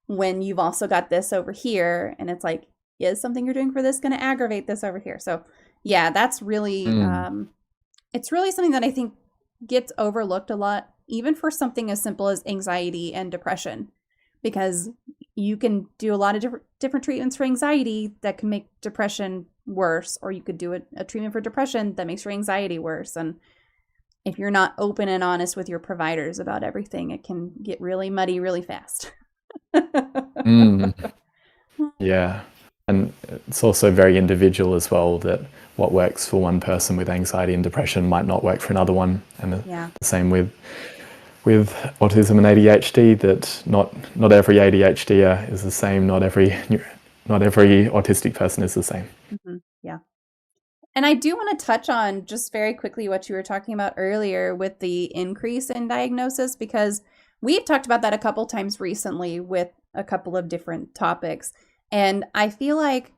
when you've also got this over here. And it's like, is something you're doing for this going to aggravate this over here? So yeah, that's really, it's really something that I think gets overlooked a lot, even for something as simple as anxiety and depression, because you can do a lot of different treatments for anxiety that can make depression worse, or you could do a treatment for depression that makes your anxiety worse. And if you're not open and honest with your providers about everything, it can get really muddy really fast.
Yeah. And it's also very individual as well, that what works for one person with anxiety and depression might not work for another one. And the same with autism and ADHD, that not every ADHD is the same. Not every autistic person is the same.
Yeah. And I do want to touch on just very quickly what you were talking about earlier with the increase in diagnosis, because we've talked about that a couple times recently with a couple of different topics. And I feel like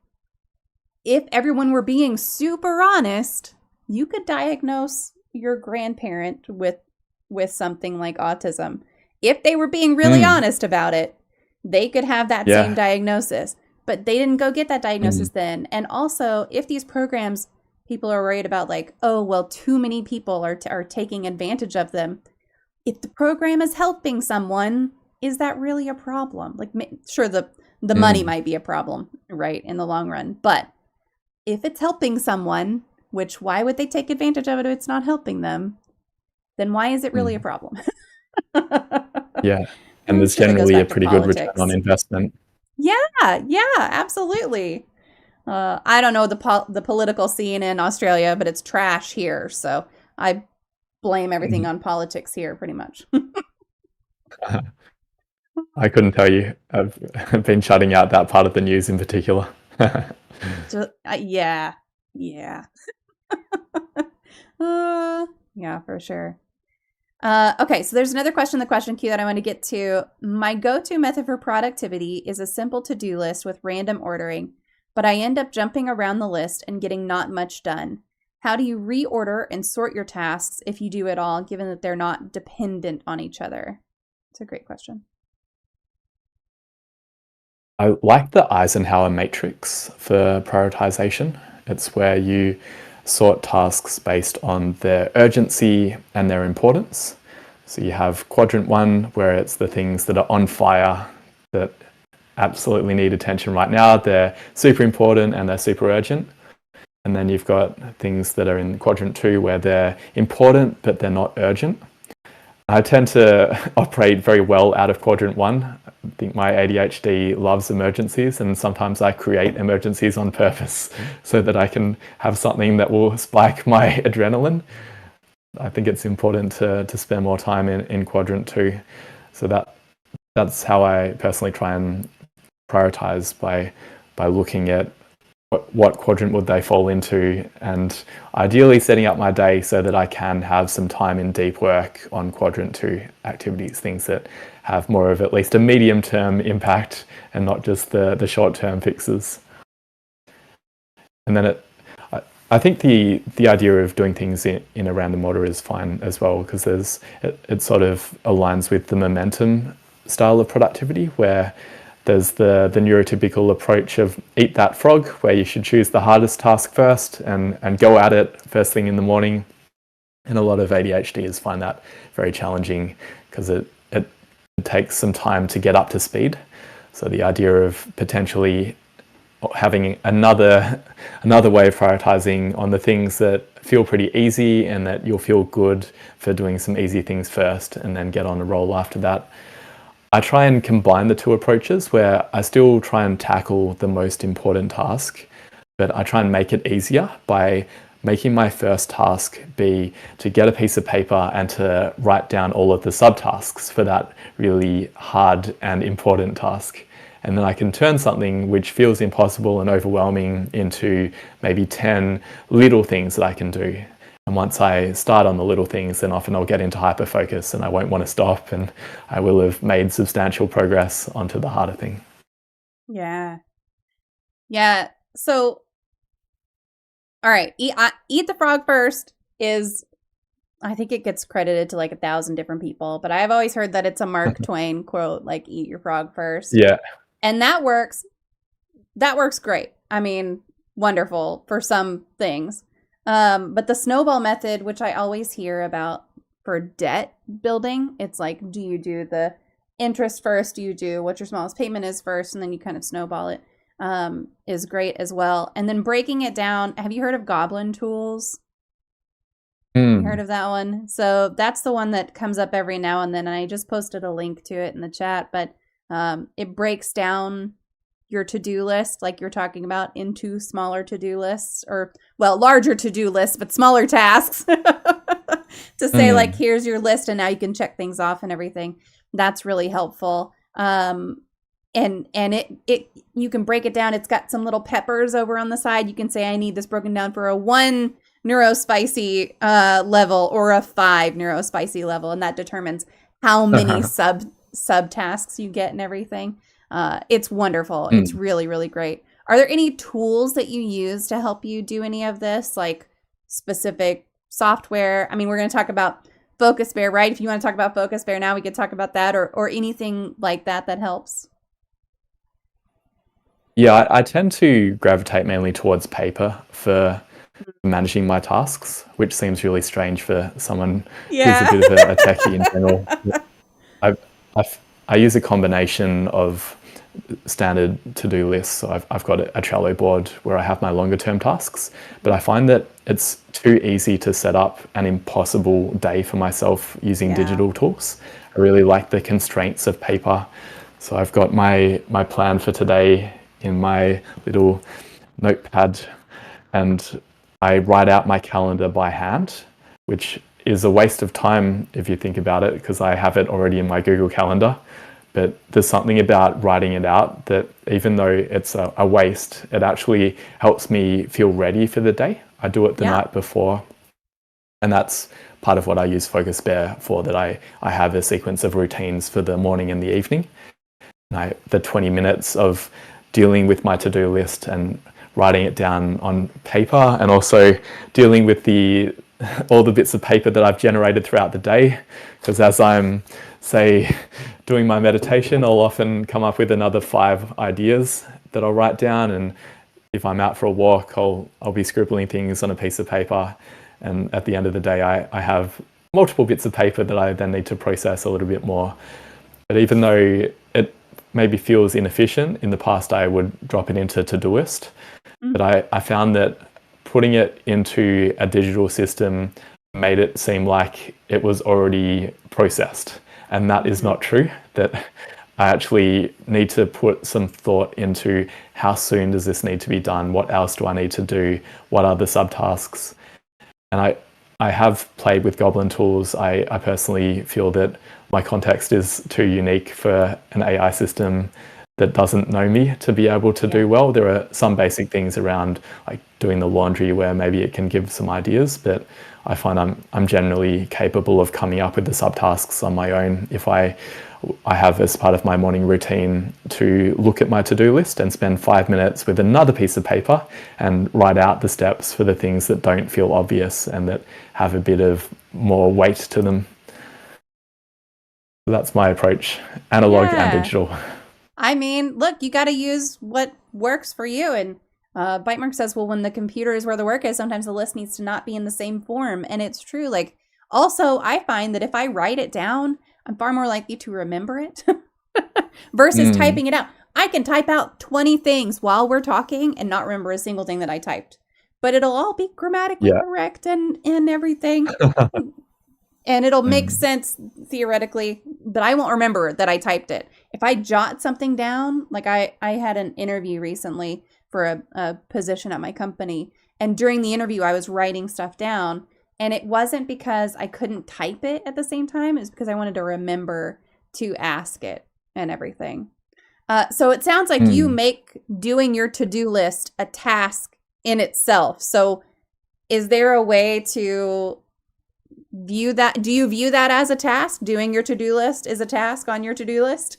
if everyone were being super honest, you could diagnose your grandparent with something like autism. If they were being really honest about it, they could have that same diagnosis. But they didn't go get that diagnosis then. And also, if these programs, people are worried about like, oh, well, too many people are taking advantage of them. If the program is helping someone, is that really a problem? Like, sure, the money might be a problem, right, in the long run. But if it's helping someone, which why would they take advantage of it if it's not helping them? Then why is it really a problem?
Yeah. And there's generally a pretty good return on investment.
Yeah, absolutely. I don't know the political scene in Australia, but it's trash here. So I blame everything on politics here pretty much.
I couldn't tell you. I've been shutting out that part of the news in particular.
Yeah. Yeah, for sure. Okay, so there's another question in the question queue that I want to get to. My go-to method for productivity is a simple to-do list with random ordering, but I end up jumping around the list and getting not much done. How do you reorder and sort your tasks if you do at all, given that they're not dependent on each other? It's a great question.
I like the Eisenhower matrix for prioritization. It's where you sort tasks based on their urgency and their importance. So you have quadrant 1, where it's the things that are on fire, that absolutely need attention right now. They're super important and they're super urgent. And then you've got things that are in quadrant 2, where they're important but they're not urgent. I tend to operate very well out of quadrant 1. I think my ADHD loves emergencies, and sometimes I create emergencies on purpose so that I can have something that will spike my adrenaline. I think it's important to spend more time in quadrant 2. So that's how I personally try and prioritize, by looking at what quadrant would they fall into, and ideally setting up my day so that I can have some time in deep work on quadrant 2 activities, things that have more of at least a medium-term impact and not just the short-term fixes. And then I think the idea of doing things in a random order is fine as well, because it sort of aligns with the momentum style of productivity, where there's the neurotypical approach of eat that frog, where you should choose the hardest task first and go at it first thing in the morning. And a lot of ADHDers find that very challenging, because it takes some time to get up to speed. So the idea of potentially having another way of prioritizing on the things that feel pretty easy and that you'll feel good for doing some easy things first and then get on a roll after that. I try and combine the two approaches, where I still try and tackle the most important task, but I try and make it easier by making my first task be to get a piece of paper and to write down all of the subtasks for that really hard and important task. And then I can turn something which feels impossible and overwhelming into maybe 10 little things that I can do. And once I start on the little things, then often I'll get into hyperfocus and I won't want to stop, and I will have made substantial progress onto the harder thing.
Yeah. Yeah. So, all right. Eat the frog first is, I think it gets credited to like 1,000 different people, but I've always heard that it's a Mark Twain quote, like eat your frog first.
Yeah.
And that works. That works great. I mean, wonderful for some things. But the snowball method, which I always hear about for debt building, it's like, do you do the interest first? Do you do what your smallest payment is first? And then you kind of snowball it, is great as well. And then breaking it down. Have you heard of Goblin Tools? You heard of that one? So that's the one that comes up every now and then. And I just posted a link to it in the chat, but it breaks down your to-do list, like you're talking about, into smaller to-do lists, or, well, larger to-do lists, but smaller tasks to say like, here's your list and now you can check things off and everything. That's really helpful. And it you can break it down. It's got some little peppers over on the side. You can say, I need this broken down for a 1 neurospicy level or a 5 neurospicy level. And that determines how many subtasks you get and everything. It's wonderful. It's really, really great. Are there any tools that you use to help you do any of this, like specific software? I mean, we're going to talk about FocusBear, right? If you want to talk about FocusBear now, we could talk about that, or anything like that that helps.
Yeah, I tend to gravitate mainly towards paper for managing my tasks, which seems really strange for someone who's a bit of a techie in general. I use a combination of standard to-do lists. So I've got a Trello board where I have my longer term tasks, but I find that it's too easy to set up an impossible day for myself using digital tools. I really like the constraints of paper. So I've got my plan for today in my little notepad, and I write out my calendar by hand, which is a waste of time if you think about it, because I have it already in my Google Calendar. But there's something about writing it out that, even though it's a waste, it actually helps me feel ready for the day. I do it the night before. And that's part of what I use FocusBear for, that I have a sequence of routines for the morning and the evening. And the 20 minutes of dealing with my to-do list and writing it down on paper, and also dealing with all the bits of paper that I've generated throughout the day. Because as I'm, say, doing my meditation, I'll often come up with another 5 ideas that I'll write down. And if I'm out for a walk, I'll be scribbling things on a piece of paper. And at the end of the day, I have multiple bits of paper that I then need to process a little bit more. But even though it maybe feels inefficient, in the past I would drop it into Todoist. But I found that putting it into a digital system made it seem like it was already processed. And that is not true. That I actually need to put some thought into, how soon does this need to be done? What else do I need to do? What are the subtasks? And I have played with Goblin Tools. I personally feel that my context is too unique for an AI system that doesn't know me to be able to do well. There are some basic things around, like doing the laundry, where maybe it can give some ideas, but I find I'm generally capable of coming up with the subtasks on my own if I have, as part of my morning routine, to look at my to-do list and spend 5 minutes with another piece of paper and write out the steps for the things that don't feel obvious and that have a bit of more weight to them. So that's my approach, analog and digital.
I mean, look, you got to use what works for you. And Bitemark says, well, when the computer is where the work is, sometimes the list needs to not be in the same form. And it's true. Like, also, I find that if I write it down, I'm far more likely to remember it versus typing it out. I can type out 20 things while we're talking and not remember a single thing that I typed. But it'll all be grammatically correct and everything. And it'll make sense theoretically, but I won't remember that I typed it. If I jot something down, like I had an interview recently for a position at my company. And during the interview, I was writing stuff down. And it wasn't because I couldn't type it at the same time. It was because I wanted to remember to ask it and everything. So it sounds like you make doing your to-do list a task in itself. So is there a way to view that? Do you view that as a task? Doing your to-do list is a task on your to-do list?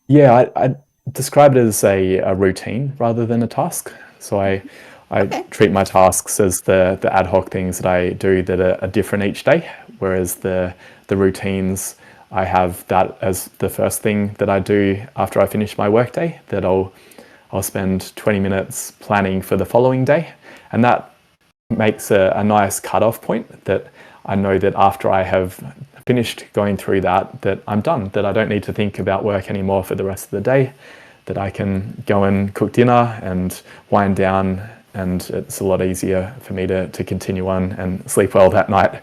Yeah, I describe it as a routine rather than a task. So I
Okay.
treat my tasks as the ad hoc things that I do that are different each day, whereas the routines, I have that as the first thing that I do after I finish my workday, that I'll spend 20 minutes planning for the following day. And that makes a nice cutoff point, that I know that after I have finished going through that I'm done, that I don't need to think about work anymore for the rest of the day, that I can go and cook dinner and wind down, and it's a lot easier for me to continue on and sleep well that night.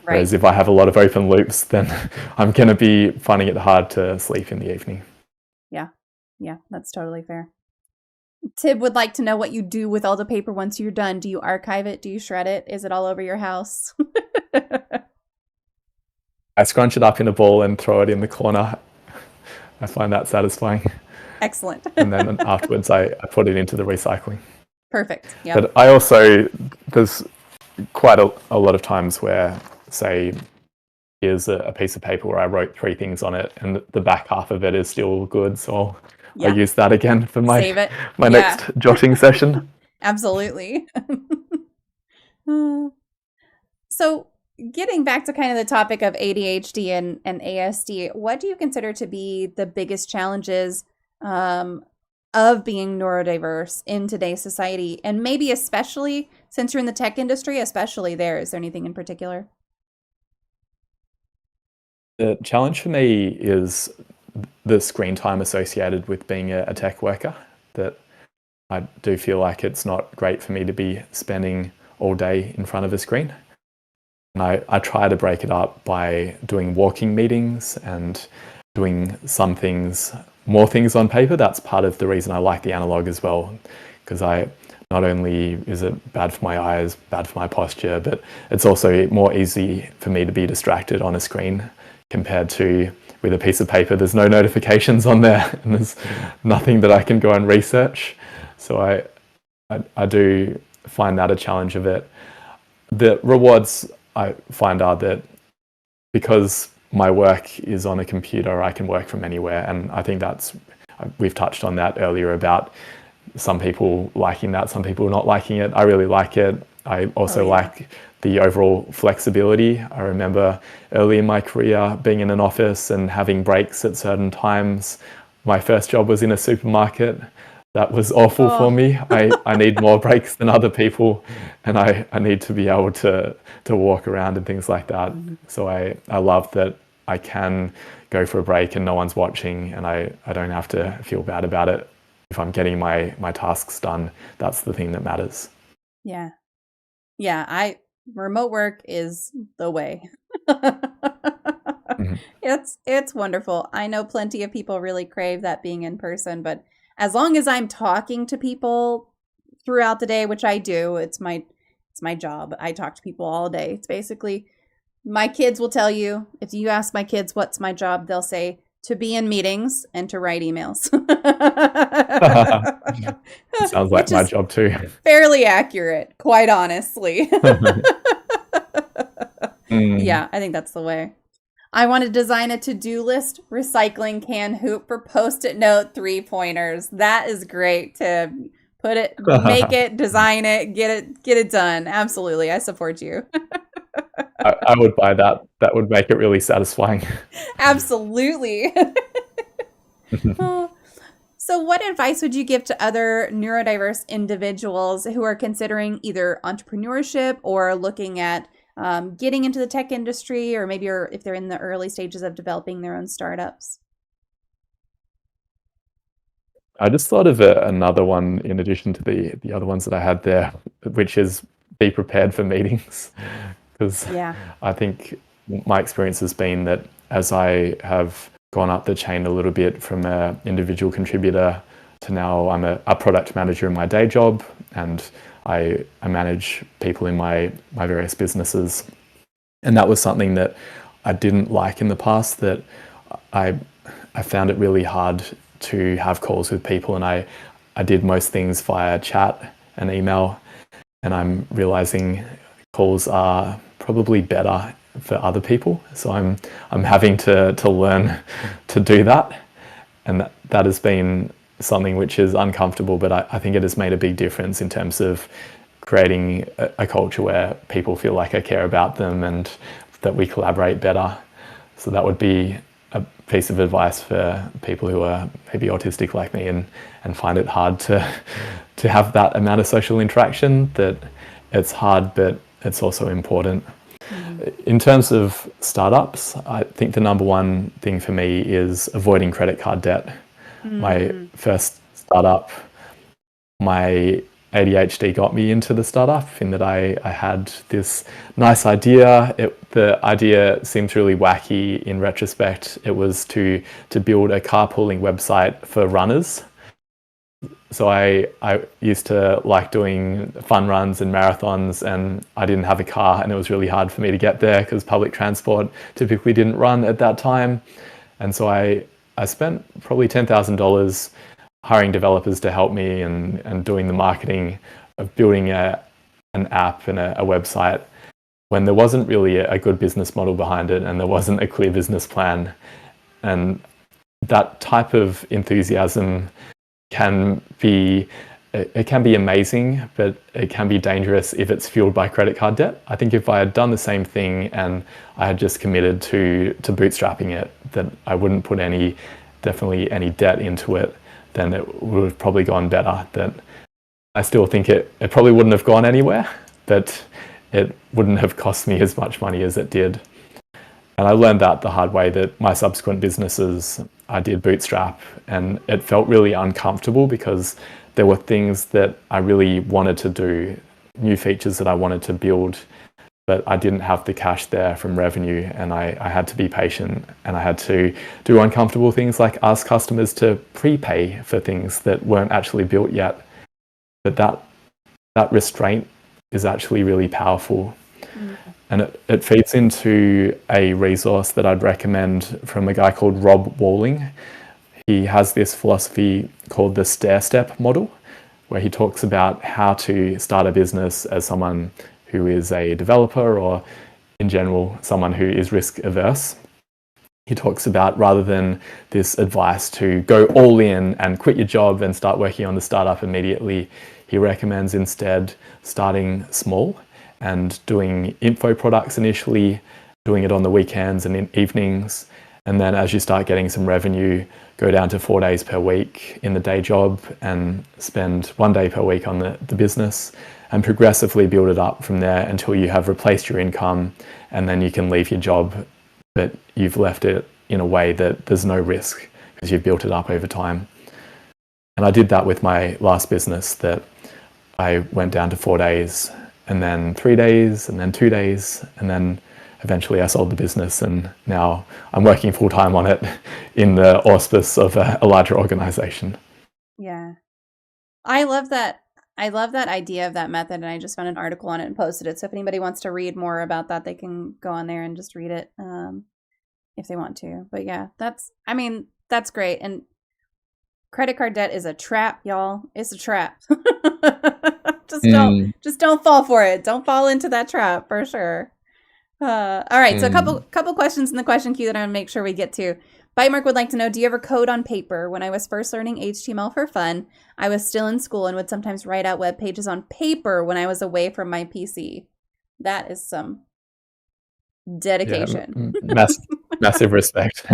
Whereas if I have a lot of open loops, then I'm going to be finding it hard to sleep in the evening.
Yeah, that's totally fair. Tib would like to know what you do with all the paper once you're done. Do you archive it? Do you shred it? Is it all over your house?
I scrunch it up in a ball and throw it in the corner. I find that satisfying.
Excellent.
And then afterwards, I put it into the recycling.
Perfect. Yeah.
But I also, there's quite a lot of times where, say, here's a piece of paper where I wrote 3 things on it, and the back half of it is still good. So I'll use that again for my next jotting session.
Absolutely. So getting back to kind of the topic of ADHD and ASD, what do you consider to be the biggest challenges of being neurodiverse in today's society? And maybe especially since you're in the tech industry, especially there, is there anything in particular?
The challenge for me is the screen time associated with being a tech worker, that I do feel like it's not great for me to be spending all day in front of a screen. And I try to break it up by doing walking meetings and doing some things, more things on paper. That's part of the reason I like the analog as well, because not only is it bad for my eyes, bad for my posture, but it's also more easy for me to be distracted on a screen compared to with a piece of paper. There's no notifications on there, and there's nothing that I can go and research. So I do find that a challenge of it. The rewards I find are that because my work is on a computer, I can work from anywhere. And I think we've touched on that earlier about some people liking that, some people not liking it. I really like it. I also like the overall flexibility. I remember early in my career being in an office and having breaks at certain times. My first job was in a supermarket. That was awful for me. I need more breaks than other people, and I need to be able to walk around and things like that. So I love that I can go for a break and no one's watching, and I don't have to feel bad about it. If I'm getting my tasks done, that's the thing that matters.
Yeah. Remote work is the way. It's wonderful. I know plenty of people really crave that being in person, but as long as I'm talking to people throughout the day, which I do, it's my job. I talk to people all day. It's basically, my kids will tell you, if you ask my kids what's my job, they'll say to be in meetings and to write emails.
Sounds like my job too.
Fairly accurate, quite honestly. Yeah, I think that's the way. I want to design a to-do list recycling can hoop for post-it note 3-pointers. That is great to put it, make it, design it, get it done. Absolutely. I support you.
I would buy that. That would make it really satisfying.
Absolutely. So what advice would you give to other neurodiverse individuals who are considering either entrepreneurship or looking at getting into the tech industry, or maybe if they're in the early stages of developing their own startups?
I just thought of another one in addition to the other ones that I had there, which is be prepared for meetings. Because I think my experience has been that as I have gone up the chain a little bit from an individual contributor to now I'm a product manager in my day job, and I manage people in my various businesses. And that was something that I didn't like in the past, that I found it really hard to have calls with people, and I did most things via chat and email, and I'm realizing calls are probably better for other people. So I'm having to learn to do that, and that has been something which is uncomfortable, but I think it has made a big difference in terms of creating a culture where people feel like I care about them and that we collaborate better. So that would be a piece of advice for people who are maybe autistic like me and find it hard to have that amount of social interaction, that it's hard, but it's also important. In terms of startups, I think the number one thing for me is avoiding credit card debt. My first startup, my ADHD got me into the startup, in that I had this nice idea. The idea seems really wacky in retrospect. It was to build a carpooling website for runners. So I used to like doing fun runs and marathons, and I didn't have a car, and it was really hard for me to get there because public transport typically didn't run at that time. And so I spent probably $10,000 hiring developers to help me and doing the marketing of building an app and a website, when there wasn't really a good business model behind it, and there wasn't a clear business plan. And that type of enthusiasm can be amazing, but it can be dangerous if it's fueled by credit card debt. I think if I had done the same thing and I had just committed to bootstrapping it, that I wouldn't put definitely any debt into it, then it would have probably gone better. That I still think it probably wouldn't have gone anywhere, but it wouldn't have cost me as much money as it did. And I learned that the hard way, that my subsequent businesses, I did bootstrap, and it felt really uncomfortable because there were things that I really wanted to do, new features that I wanted to build, but I didn't have the cash there from revenue, and I had to be patient, and I had to do uncomfortable things like ask customers to prepay for things that weren't actually built yet. But that restraint is actually really powerful. And it feeds into a resource that I'd recommend from a guy called Rob Walling. He has this philosophy called the stair-step model, where he talks about how to start a business as someone who is a developer, or in general, someone who is risk averse. He talks about, rather than this advice to go all in and quit your job and start working on the startup immediately, he recommends instead starting small and doing info products initially, doing it on the weekends and in evenings. And then as you start getting some revenue, go down to 4 days per week in the day job and spend 1 day per week on the business, and progressively build it up from there until you have replaced your income, and then you can leave your job, but you've left it in a way that there's no risk because you've built it up over time. And I did that with my last business, that I went down to 4 days, and then 3 days, and then 2 days, and then eventually I sold the business, and now I'm working full time on it in the auspice of a larger organization.
Yeah. I love that. I love that idea of that method, and I just found an article on it and posted it. So if anybody wants to read more about that, they can go on there and just read it if they want to. But yeah, that's great. And credit card debt is a trap, y'all. It's a trap. Just don't fall for it. Don't fall into that trap, for sure. All right, so a couple questions in the question queue that I'm gonna make sure we get to. Bitemark would like to know, do you ever code on paper? When I was first learning HTML for fun, I was still in school and would sometimes write out web pages on paper when I was away from my PC. That is some dedication.
Yeah, massive respect.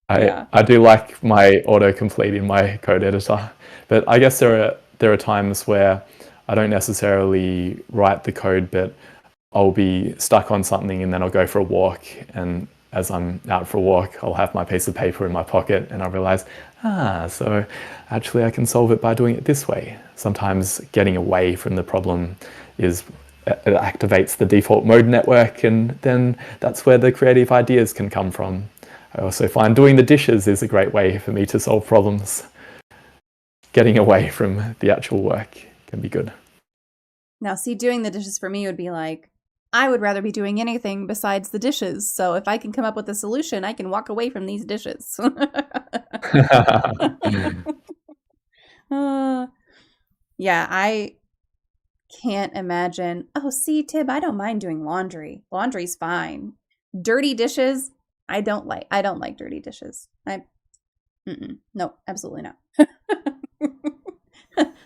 I do like my autocomplete in my code editor, but I guess there are times where I don't necessarily write the code, but I'll be stuck on something and then I'll go for a walk, and as I'm out for a walk, I'll have my piece of paper in my pocket and I realize, so actually I can solve it by doing it this way. Sometimes getting away from the problem it activates the default mode network, and then that's where the creative ideas can come from. I also find doing the dishes is a great way for me to solve problems. getting away from the actual work can be good.
Now, see, doing the dishes for me would be like, I would rather be doing anything besides the dishes. So if I can come up with a solution, I can walk away from these dishes. Yeah, I can't imagine. Oh, see, Tib, I don't mind doing laundry. Laundry's fine. Dirty dishes, I don't like. I don't like dirty dishes. No, absolutely not.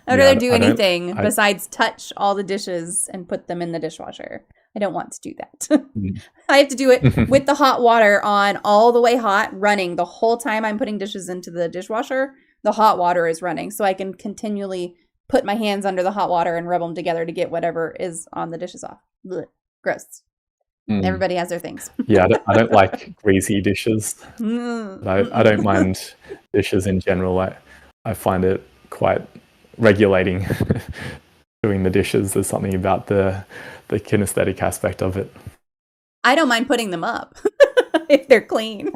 I'd rather do anything besides touch all the dishes and put them in the dishwasher. I don't want to do that. I have to do it with the hot water on all the way hot, running the whole time I'm putting dishes into the dishwasher. The hot water is running, so I can continually put my hands under the hot water and rub them together to get whatever is on the dishes off. Blech. Gross. Everybody has their things.
Yeah, I don't like greasy dishes. I don't mind dishes in general. I find it quite regulating doing the dishes. There's something about the kinesthetic aspect of it.
I don't mind putting them up if they're clean.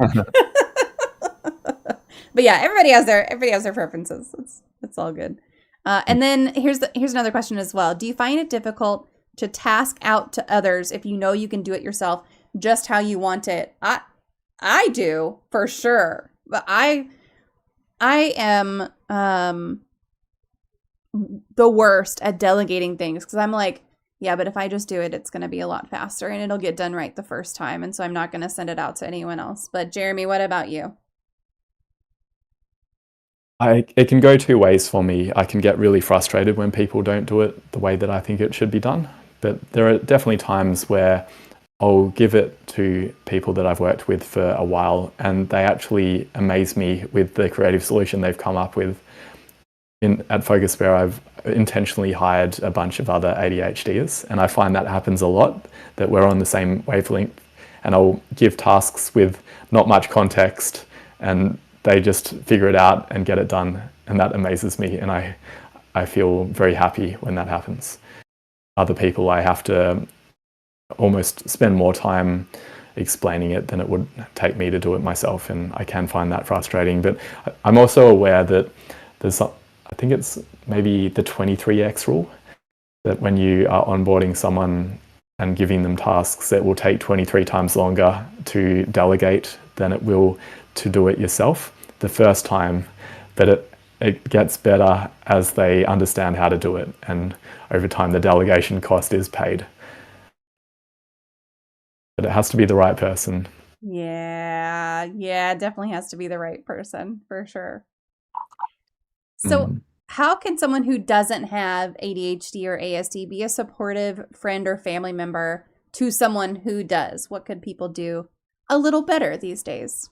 But yeah, everybody has their preferences. It's all good. And then here's another question as well. Do you find it difficult to task out to others if you know you can do it yourself just how you want it? I do, for sure. But I am the worst at delegating things because I'm like, yeah, but if I just do it, it's going to be a lot faster and it'll get done right the first time. And so I'm not going to send it out to anyone else. But Jeremy, what about you?
It can go two ways for me. I can get really frustrated when people don't do it the way that I think it should be done. But there are definitely times where I'll give it to people that I've worked with for a while and they actually amaze me with the creative solution they've come up with. At FocusFire, I've intentionally hired a bunch of other ADHDers, and I find that happens a lot, that we're on the same wavelength, and I'll give tasks with not much context, and they just figure it out and get it done, and that amazes me, and I feel very happy when that happens. Other people, I have to almost spend more time explaining it than it would take me to do it myself, and I can find that frustrating. But I'm also aware that I think it's maybe the 23x rule, that when you are onboarding someone and giving them tasks, it will take 23 times longer to delegate than it will to do it yourself the first time, but it gets better as they understand how to do it, and over time the delegation cost is paid. But it has to be the right person.
Yeah, it definitely has to be the right person, for sure. So how can someone who doesn't have ADHD or ASD be a supportive friend or family member to someone who does? What could people do a little better these days?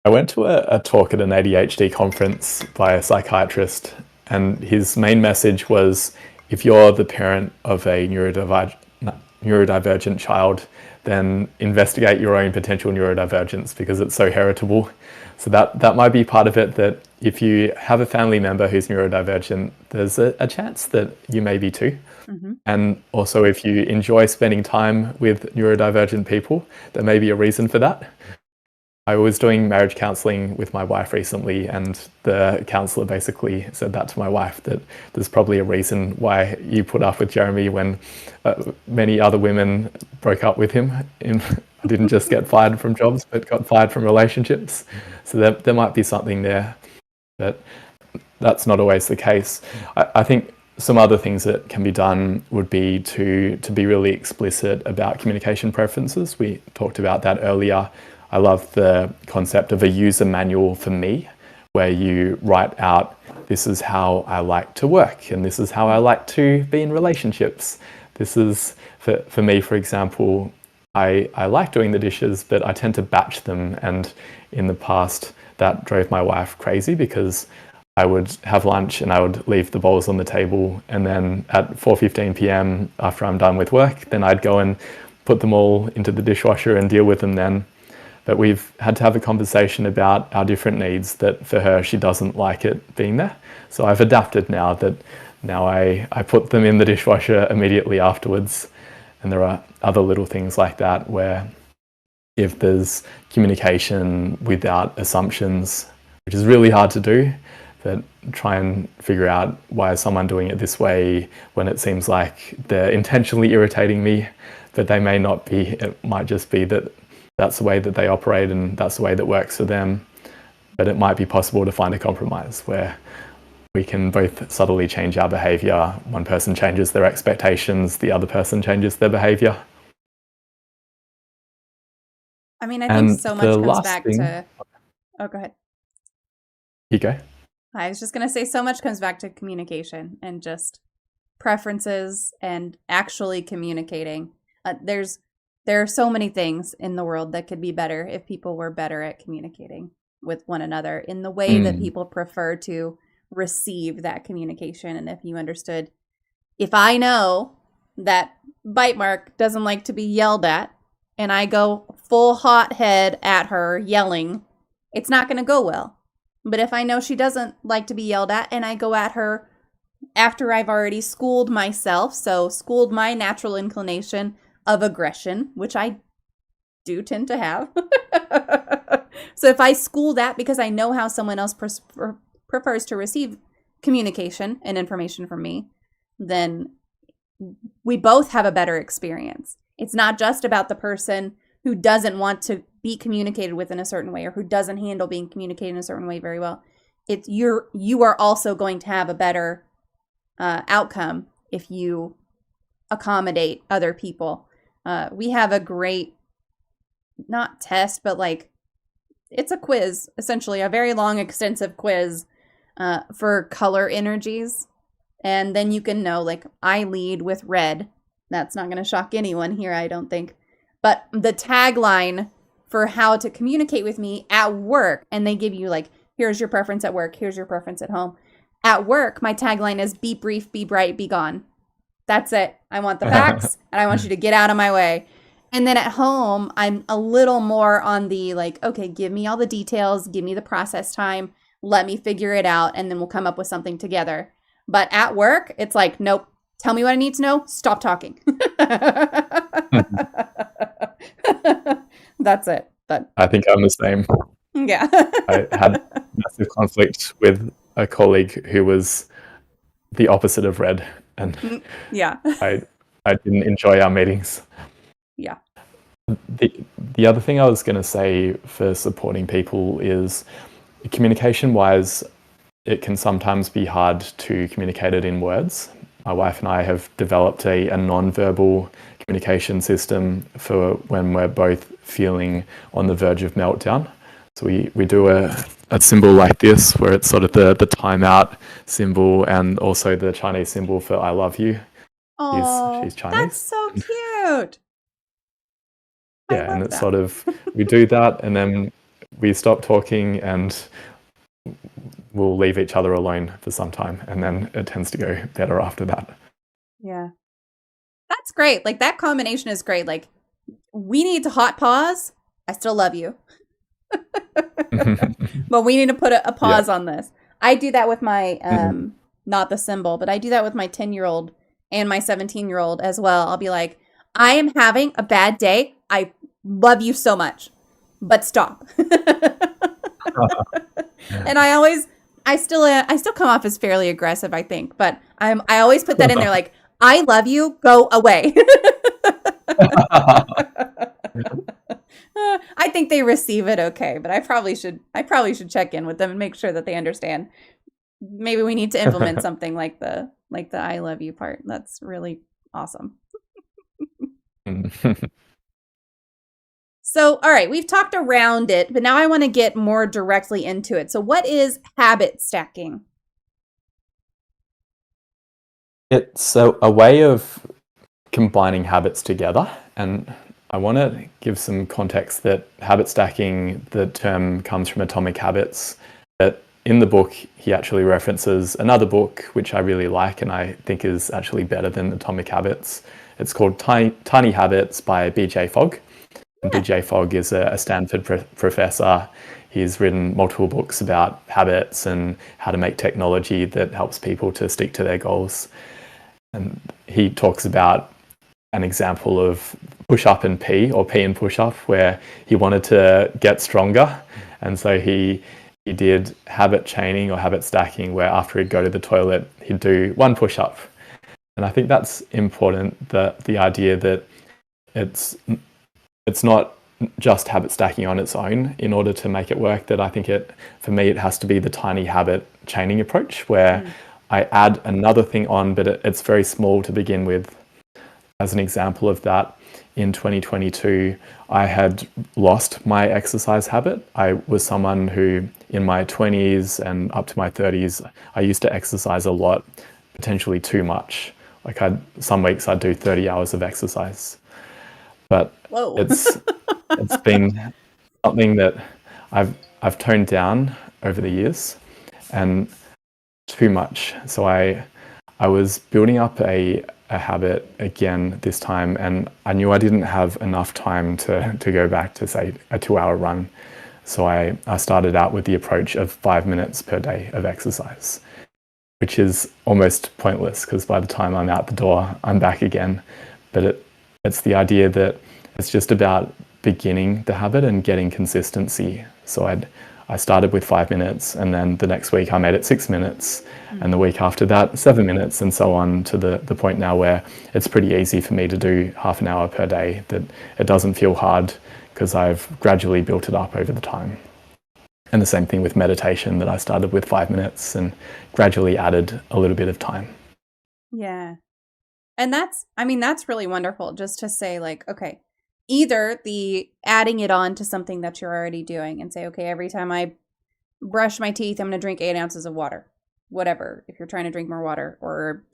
I went to a talk at an ADHD conference by a psychiatrist, and his main message was, if you're the parent of a neurodivergent child, then investigate your own potential neurodivergence because it's so heritable. So that might be part of it, that if you have a family member who's neurodivergent, there's a chance that you may be too. And also, if you enjoy spending time with neurodivergent people, there may be a reason for that. I was doing marriage counselling with my wife recently, and the counsellor basically said that to my wife, that there's probably a reason why you put up with Jeremy when many other women broke up with him. Didn't just get fired from jobs, but got fired from relationships. So there might be something there, but that's not always the case. I think some other things that can be done would be to be really explicit about communication preferences. We talked about that earlier. I love the concept of a user manual for me, where you write out, this is how I like to work, and this is how I like to be in relationships. This is, for me, for example, I like doing the dishes, but I tend to batch them. And in the past, that drove my wife crazy because I would have lunch and I would leave the bowls on the table. And then at 4:15 p.m, after I'm done with work, then I'd go and put them all into the dishwasher and deal with them then. But we've had to have a conversation about our different needs, that for her, she doesn't like it being there. So I've adapted now, that now I put them in the dishwasher immediately afterwards. And there are other little things like that where if there's communication without assumptions, which is really hard to do. But try and figure out, why is someone doing it this way when it seems like they're intentionally irritating me, but they may not be. It might just be that that's the way that they operate and that's the way that works for them. But it might be possible to find a compromise where we can both subtly change our behavior. One person changes their expectations, the other person changes their behavior.
I mean, I think
And
so much
the
comes
last
back
thing,
to. Oh, go ahead.
you go.
I was just going to say so much comes back to communication and just preferences and actually communicating. There are so many things in the world that could be better if people were better at communicating with one another in the way that people prefer to receive that communication. And if you understood, if I know that Bite Mark doesn't like to be yelled at and I go full hot head at her yelling, it's not going to go well. But if I know she doesn't like to be yelled at and I go at her after I've already schooled myself, so schooled my natural inclination of aggression, which I do tend to have. So if I school that because I know how someone else prefers to receive communication and information from me, then we both have a better experience. It's not just about the person who doesn't want to be communicated with in a certain way or who doesn't handle being communicated in a certain way very well. It's you are also going to have a better outcome if you accommodate other people. We have a great, not test, but like, it's a quiz, essentially a very long, extensive quiz for color energies. And then you can know, like, I lead with red. That's not going to shock anyone here, I don't think. But the tagline for how to communicate with me at work, and they give you like, here's your preference at work, here's your preference at home. At work, my tagline is be brief, be bright, be gone. That's it. I want the facts and I want you to get out of my way. And then at home, I'm a little more on the like, okay, give me all the details, give me the process time, let me figure it out, and then we'll come up with something together. But at work, it's like, nope, tell me what I need to know, stop talking. That's it. But
I think I'm the same.
yeah.
I had massive conflict with a colleague who was the opposite of red, and
Yeah.
I didn't enjoy our meetings.
Yeah.
The other thing I was going to say for supporting people is, communication-wise, it can sometimes be hard to communicate it in words. My wife and I have developed a non-verbal communication system for when we're both feeling on the verge of meltdown. So we do a symbol like this, where it's sort of the timeout symbol and also the Chinese symbol for I love you.
Oh,
she's Chinese.
that's so cute.
Yeah, and it's sort of, we do that and then we stop talking and we'll leave each other alone for some time, and then it tends to go better after that.
Yeah. That's great. Like, that combination is great. Like, we need to hot pause. I still love you. But we need to put a pause on this. I do that with my, not the symbol, but I do that with my 10-year-old and my 17-year-old as well. I'll be like, I am having a bad day. I love you so much, but stop. And I still come off as fairly aggressive, I think, but I always put that in there, like, I love you, go away. I think they receive it okay, but I probably should check in with them and make sure that they understand. Maybe we need to implement something like the I love you part. That's really awesome. So, all right, we've talked around it, but now I want to get more directly into it. So what is habit stacking?
It's a way of combining habits together, and I want to give some context that habit stacking, the term comes from Atomic Habits, but in the book he actually references another book which I really like and I think is actually better than Atomic Habits. It's called Tiny Habits by B.J. Fogg. And B.J. Fogg is a Stanford professor. He's written multiple books about habits and how to make technology that helps people to stick to their goals. And he talks about an example of push-up and pee, or pee and push-up, where he wanted to get stronger. And so he he did habit chaining or habit stacking, where after he'd go to the toilet, he'd do one push-up. And I think that's important, the idea that it's not just habit stacking on its own in order to make it work, that I think for me, it has to be the tiny habit chaining approach where I add another thing on, but it's very small to begin with. As an example of that, in 2022, I had lost my exercise habit. I was someone who, in my 20s and up to my 30s, I used to exercise a lot, potentially too much. Like some weeks I'd do 30 hours of exercise. But
Whoa.
it's been something that I've toned down over the years, and too much. So I was building up a habit again this time, and I knew I didn't have enough time to go back to, say, a 2-hour run. So I started out with the approach of 5 minutes per day of exercise, which is almost pointless because by the time I'm out the door, I'm back again. But it's the idea that it's just about beginning the habit and getting consistency. So I started with 5 minutes, and then the next week I made it 6 minutes, and the week after that 7 minutes, and so on to the point now where it's pretty easy for me to do half an hour per day, that it doesn't feel hard because I've gradually built it up over the time. And the same thing with meditation, that I started with 5 minutes and gradually added a little bit of time.
Yeah. And that's really wonderful, just to say, like, okay, either the adding it on to something that you're already doing and say, okay, every time I brush my teeth, I'm going to drink 8 ounces of water, whatever, if you're trying to drink more water, or,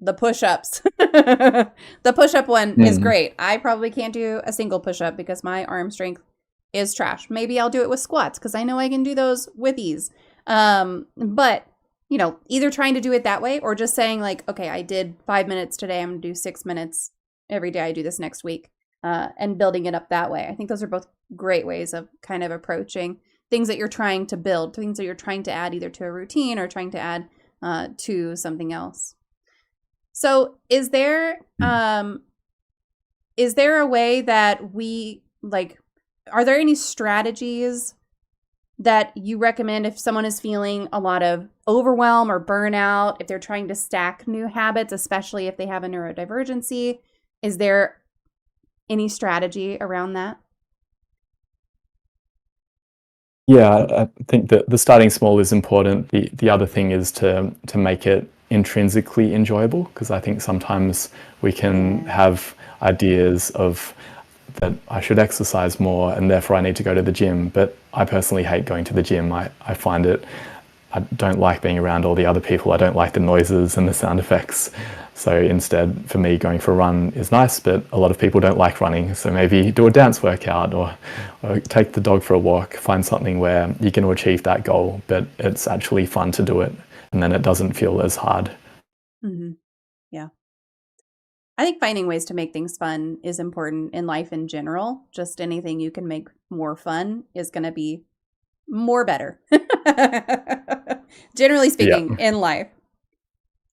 the push-ups. The push-up one is great. I probably can't do a single push-up because my arm strength is trash. Maybe I'll do it with squats because I know I can do those with ease. But either trying to do it that way or just saying, like, okay, I did 5 minutes today, I'm going to do 6 minutes every day I do this next week, and building it up that way. I think those are both great ways of kind of approaching things that you're trying to build, things that you're trying to add either to a routine or trying to add to something else. So is there a way that we, like, are there any strategies that you recommend if someone is feeling a lot of overwhelm or burnout, if they're trying to stack new habits, especially if they have a neurodivergency? Is there any strategy around that?
Yeah, I think that the starting small is important. The other thing is to make it intrinsically enjoyable, because I think sometimes we can have ideas of that I should exercise more and therefore I need to go to the gym. But I personally hate going to the gym. I find I don't like being around all the other people. I don't like the noises and the sound effects. So instead, for me, going for a run is nice, but a lot of people don't like running. So maybe do a dance workout or take the dog for a walk, find something where you can achieve that goal, but it's actually fun to do it. And then it doesn't feel as hard.
Mm-hmm. Yeah. I think finding ways to make things fun is important in life in general. Just anything you can make more fun is going to be more better. Generally speaking, in life.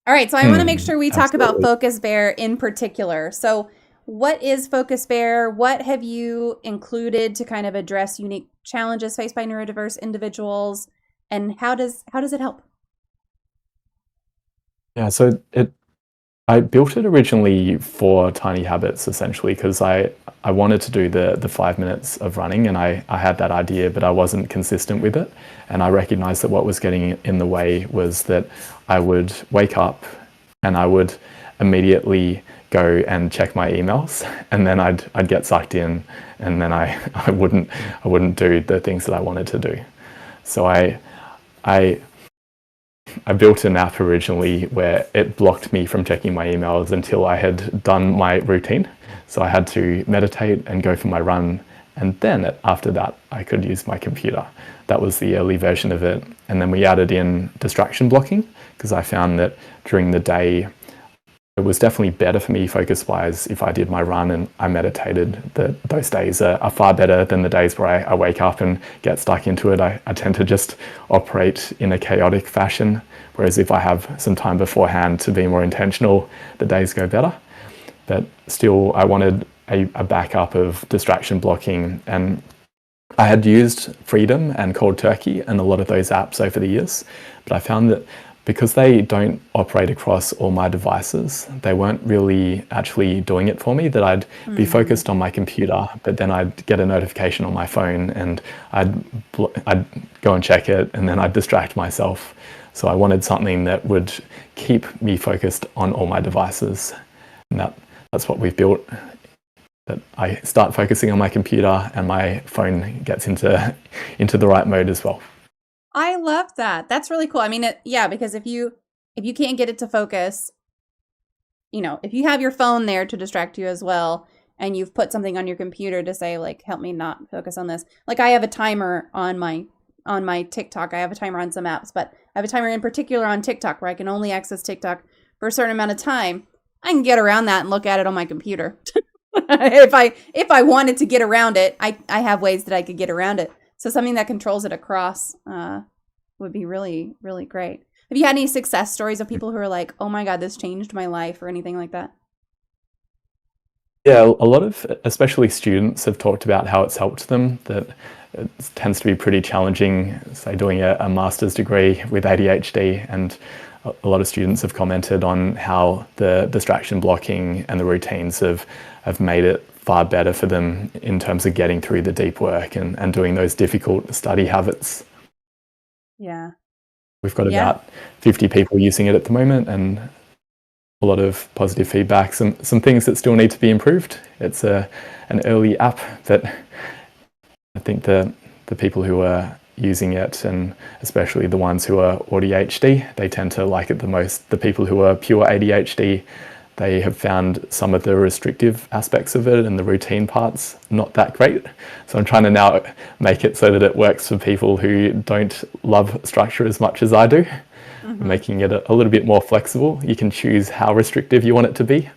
All right, so I want to make sure we talk about Focus Bear in particular. So what is Focus Bear? What have you included to kind of address unique challenges faced by neurodiverse individuals? And how does it help?
Yeah, so I built it originally for tiny habits, essentially, because I wanted to do the 5 minutes of running, and I had that idea, but I wasn't consistent with it. And I recognized that what was getting in the way was that I would wake up and I would immediately go and check my emails, and then I'd get sucked in, and then I wouldn't do the things that I wanted to do. So I built an app originally where it blocked me from checking my emails until I had done my routine. So I had to meditate and go for my run, and then after that I could use my computer. That was the early version of it. And then we added in distraction blocking, because I found that during the day it was definitely better for me focus-wise if I did my run and I meditated. That those days are far better than the days where I wake up and get stuck into it. I tend to just operate in a chaotic fashion, whereas if I have some time beforehand to be more intentional, the days go better. But still, I wanted a backup of distraction blocking, and I had used Freedom and Cold Turkey and a lot of those apps over the years, but I found that because they don't operate across all my devices, they weren't really actually doing it for me, that I'd be focused on my computer, but then I'd get a notification on my phone and I'd go and check it, and then I'd distract myself. So I wanted something that would keep me focused on all my devices. And that's what we've built, that I start focusing on my computer and my phone gets into the right mode as well.
I love that. That's really cool. I mean, because if you can't get it to focus, if you have your phone there to distract you as well, and you've put something on your computer to say, like, help me not focus on this. Like, I have a timer on my TikTok. I have a timer on some apps, but I have a timer in particular on TikTok where I can only access TikTok for a certain amount of time. I can get around that and look at it on my computer. If I wanted to get around it, I have ways that I could get around it. So something that controls it across would be really, really great. Have you had any success stories of people who are like, oh my God, this changed my life, or anything like that?
Yeah, a lot of, especially students, have talked about how it's helped them, that it tends to be pretty challenging, say, doing a master's degree with ADHD, and a lot of students have commented on how the distraction blocking and the routines have made it far better for them in terms of getting through the deep work and doing those difficult study habits.
Yeah.
We've got about 50 people using it at the moment, and a lot of positive feedback, some things that still need to be improved. It's an early app, but I think the people who are using it, and especially the ones who are ADHD, they tend to like it the most. The people who are pure ADHD, they have found some of the restrictive aspects of it and the routine parts not that great. So I'm trying to now make it so that it works for people who don't love structure as much as I do, making it a little bit more flexible. You can choose how restrictive you want it to be.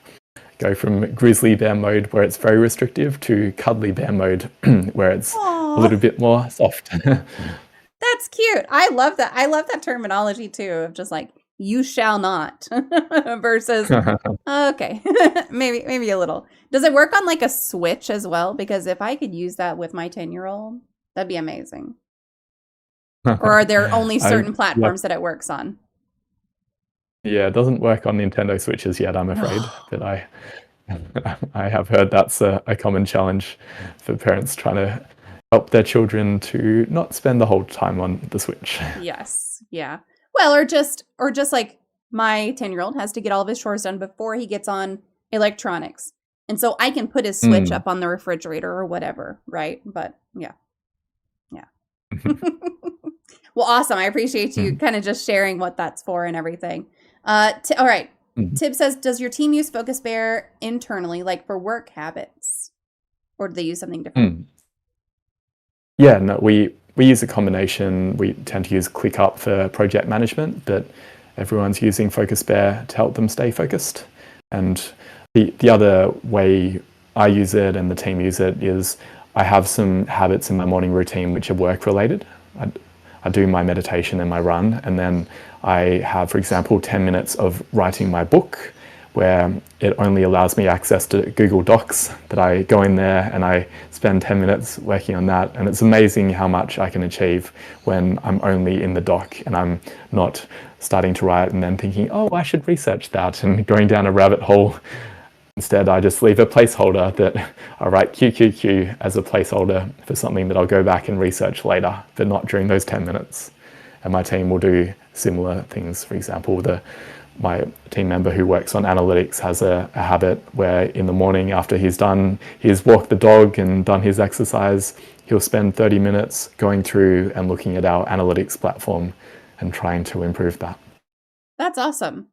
Go from grizzly bear mode, where it's very restrictive, to cuddly bear mode, where it's a little bit more soft.
That's cute. I love that. I love that terminology too, of just like, you shall not versus, okay, maybe a little. Does it work on like a Switch as well? Because if I could use that with my 10-year-old, that'd be amazing. Or are there only certain platforms that it works on?
Yeah, it doesn't work on Nintendo Switches yet, I'm afraid. But I have heard that's a common challenge for parents trying to help their children to not spend the whole time on the Switch.
Yes. Yeah. Well, or just like my 10-year-old has to get all of his chores done before he gets on electronics. And so I can put his Switch up on the refrigerator or whatever, right? But yeah. Well, awesome. I appreciate you kind of just sharing what that's for and everything. All right. Tib says, does your team use FocusBear internally, like for work habits? Or do they use something different?
Yeah, no, we use a combination. We tend to use ClickUp for project management, but everyone's using FocusBear to help them stay focused. And the other way I use it and the team use it is I have some habits in my morning routine which are work related. I do my meditation and my run, and then I have, for example, 10 minutes of writing my book, where it only allows me access to Google Docs, that I go in there and I spend 10 minutes working on that. And it's amazing how much I can achieve when I'm only in the doc and I'm not starting to write and then thinking, oh, I should research that, and going down a rabbit hole. Instead, I just leave a placeholder that I write QQQ as a placeholder for something that I'll go back and research later, but not during those 10 minutes. And my team will do similar things. For example, my team member who works on analytics has a habit where in the morning, after he's done his walk the dog and done his exercise, he'll spend 30 minutes going through and looking at our analytics platform and trying to improve that.
That's awesome.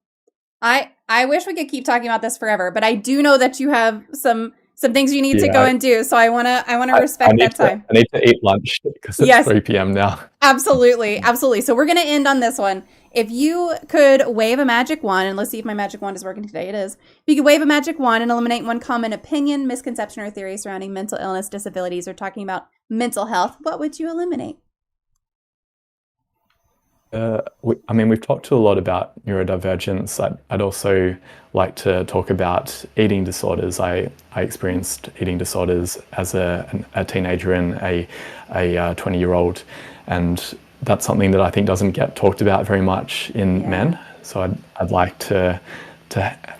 I wish we could keep talking about this forever, but I do know that you have some things you need to go and do. So I want to respect that time.
I need to eat lunch because it's 3 p.m. now.
Absolutely. Absolutely. So we're going to end on this one. If you could wave a magic wand, and let's see if my magic wand is working today. It is. If you could wave a magic wand and eliminate one common opinion, misconception, or theory surrounding mental illness, disabilities, or talking about mental health, what would you eliminate?
I mean, we've talked a lot about neurodivergence. I'd also like to talk about eating disorders. I experienced eating disorders as a teenager and a 20-year-old, and that's something that I think doesn't get talked about very much in
Yeah.
men. So I'd like to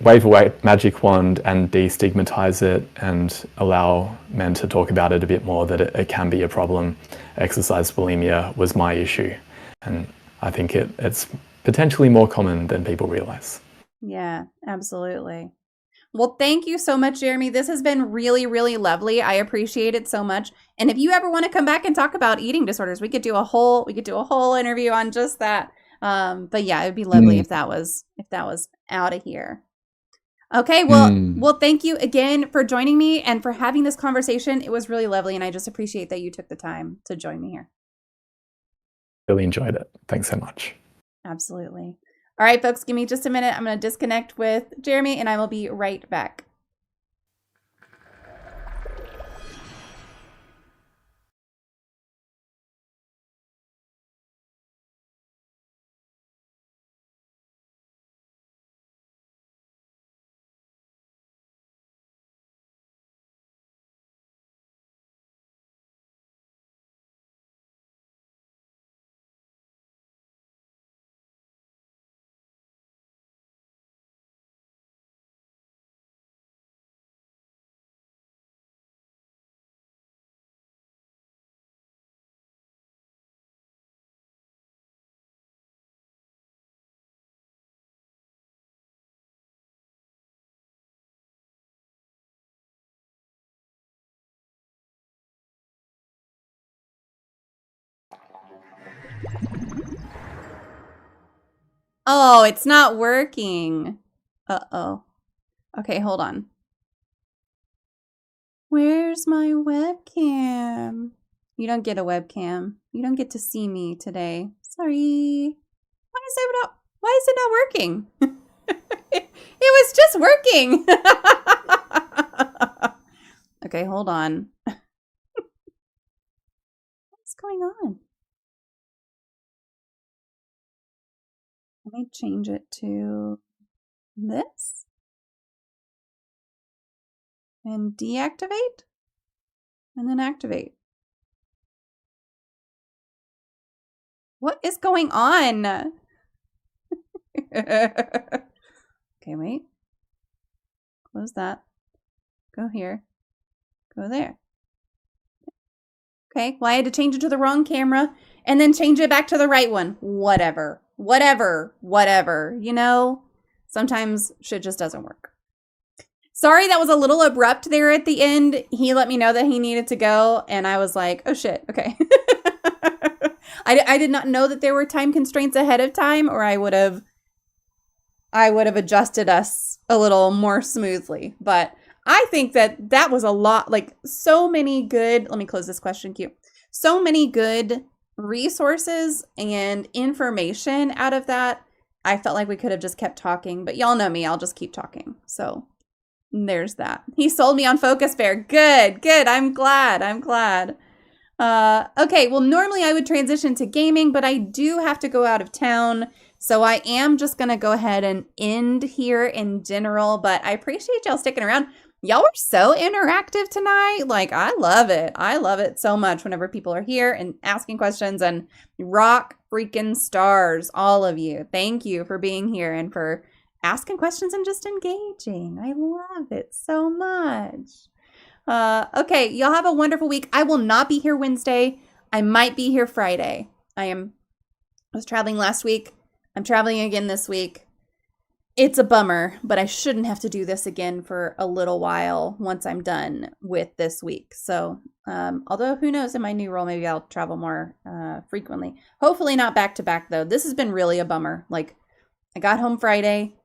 wave a magic wand and destigmatize it and allow men to talk about it a bit more, that it can be a problem. Exercise bulimia was my issue, and I think it's potentially more common than people realize.
Yeah, absolutely. Well, thank you so much, Jeremy. This has been really, really lovely. I appreciate it so much. And if you ever want to come back and talk about eating disorders, we could do a whole interview on just that. But yeah, it'd be lovely if that was out of here. Okay, well, thank you again for joining me and for having this conversation. It was really lovely, and I just appreciate that you took the time to join me here.
Really enjoyed it. Thanks so much.
Absolutely. All right, folks, give me just a minute. I'm going to disconnect with Jeremy, and I will be right back. Oh, it's not working. Uh-oh. Okay, hold on. Where's my webcam? You don't get a webcam. You don't get to see me today. Sorry. Why is it not working? It was just working. Okay, hold on. What's going on? Let me change it to this and deactivate and then activate. What is going on? Okay, wait. Close that. Go here. Go there. Okay, well, I had to change it to the wrong camera and then change it back to the right one. Whatever. You know, sometimes shit just doesn't work. Sorry, that was a little abrupt there at the end. He let me know that he needed to go, and I was like, oh shit, okay. I did not know that there were time constraints ahead of time, or I would have adjusted us a little more smoothly. But I think that was a lot, like so many good, let me close this question queue. So many good resources and information out of that. I felt like we could have just kept talking, but y'all know me, I'll just keep talking. So there's that. He sold me on MommaFoxFire. Good. I'm glad. Okay, well, normally I would transition to gaming, but I do have to go out of town. So I am just going to go ahead and end here in general, but I appreciate y'all sticking around. Y'all were so interactive tonight. Like, I love it. I love it so much whenever people are here and asking questions, and rock freaking stars, all of you. Thank you for being here and for asking questions and just engaging. I love it so much. Okay, y'all have a wonderful week. I will not be here Wednesday. I might be here Friday. I was traveling last week. I'm traveling again this week. It's a bummer, but I shouldn't have to do this again for a little while once I'm done with this week. So, although who knows, in my new role, maybe I'll travel more frequently. Hopefully not back to back, though. This has been really a bummer. Like, I got home Friday.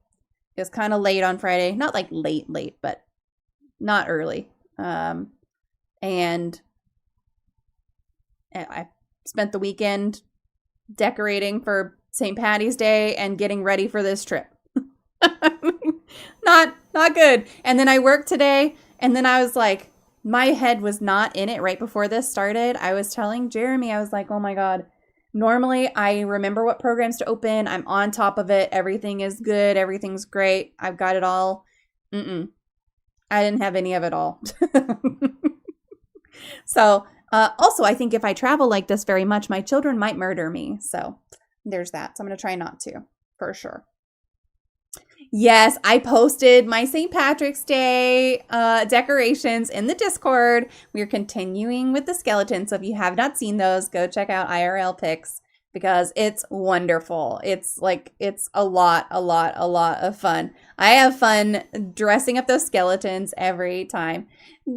It was kind of late on Friday. Not like late, but not early. And I spent the weekend decorating for St. Patty's Day and getting ready for this trip. Not good. And then I worked today, and then I was like, my head was not in it right before this started. I was telling Jeremy, I was like, oh my God, Normally, I remember what programs to open. I'm on top of it. Everything is good. Everything's great. I've got it all. Mm-mm. I didn't have any of it all. So, also, I think if I travel like this very much, my children might murder me. So, there's that. So, I'm going to try not to, for sure. Yes, I posted my St. Patrick's Day decorations in the Discord. We're continuing with the skeletons. So if you have not seen those, go check out IRL pics because it's wonderful. It's a lot of fun. I have fun dressing up those skeletons every time.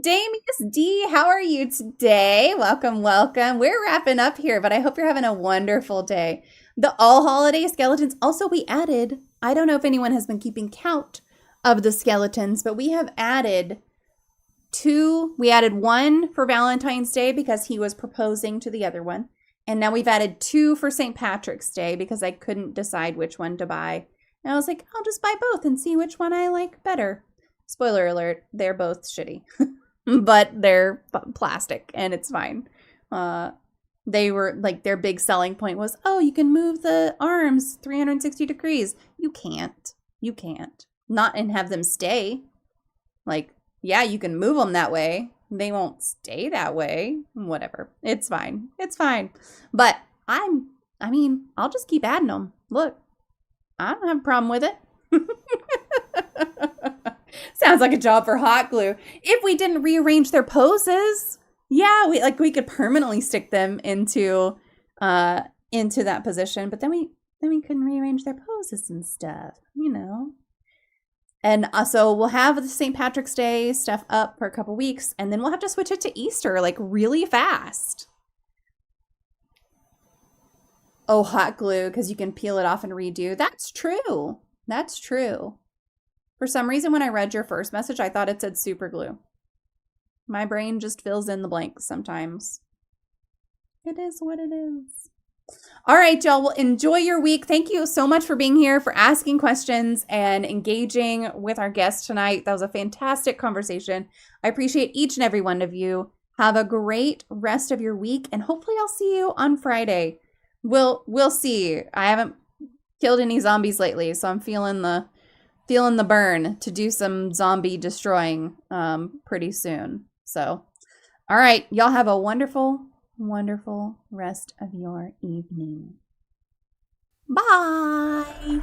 Damius D, how are you today? Welcome, welcome. We're wrapping up here, but I hope you're having a wonderful day. The all holiday skeletons. Also, we added, I don't know if anyone has been keeping count of the skeletons, but we have added two. We added one for Valentine's Day because he was proposing to the other one. And now we've added two for St. Patrick's Day because I couldn't decide which one to buy. And I was like, I'll just buy both and see which one I like better. Spoiler alert, they're both shitty, but they're plastic and it's fine. They were like, their big selling point was, oh, you can move the arms 360 degrees. You can't. Not and have them stay. Like, yeah, you can move them that way. They won't stay that way. Whatever. It's fine. But I'll just keep adding them. Look, I don't have a problem with it. Sounds like a job for hot glue. If we didn't rearrange their poses. Yeah, we could permanently stick them into that position, but then we couldn't rearrange their poses and stuff, And so we'll have the St. Patrick's Day stuff up for a couple weeks, and then we'll have to switch it to Easter like really fast. Oh, hot glue, because you can peel it off and redo. That's true. For some reason, when I read your first message, I thought it said super glue. My brain just fills in the blanks sometimes. It is what it is. All right, y'all. Well, enjoy your week. Thank you so much for being here, for asking questions and engaging with our guest tonight. That was a fantastic conversation. I appreciate each and every one of you. Have a great rest of your week, and hopefully I'll see you on Friday. We'll see. I haven't killed any zombies lately, so I'm feeling the burn to do some zombie destroying pretty soon. So, all right, y'all have a wonderful, wonderful rest of your evening. Bye.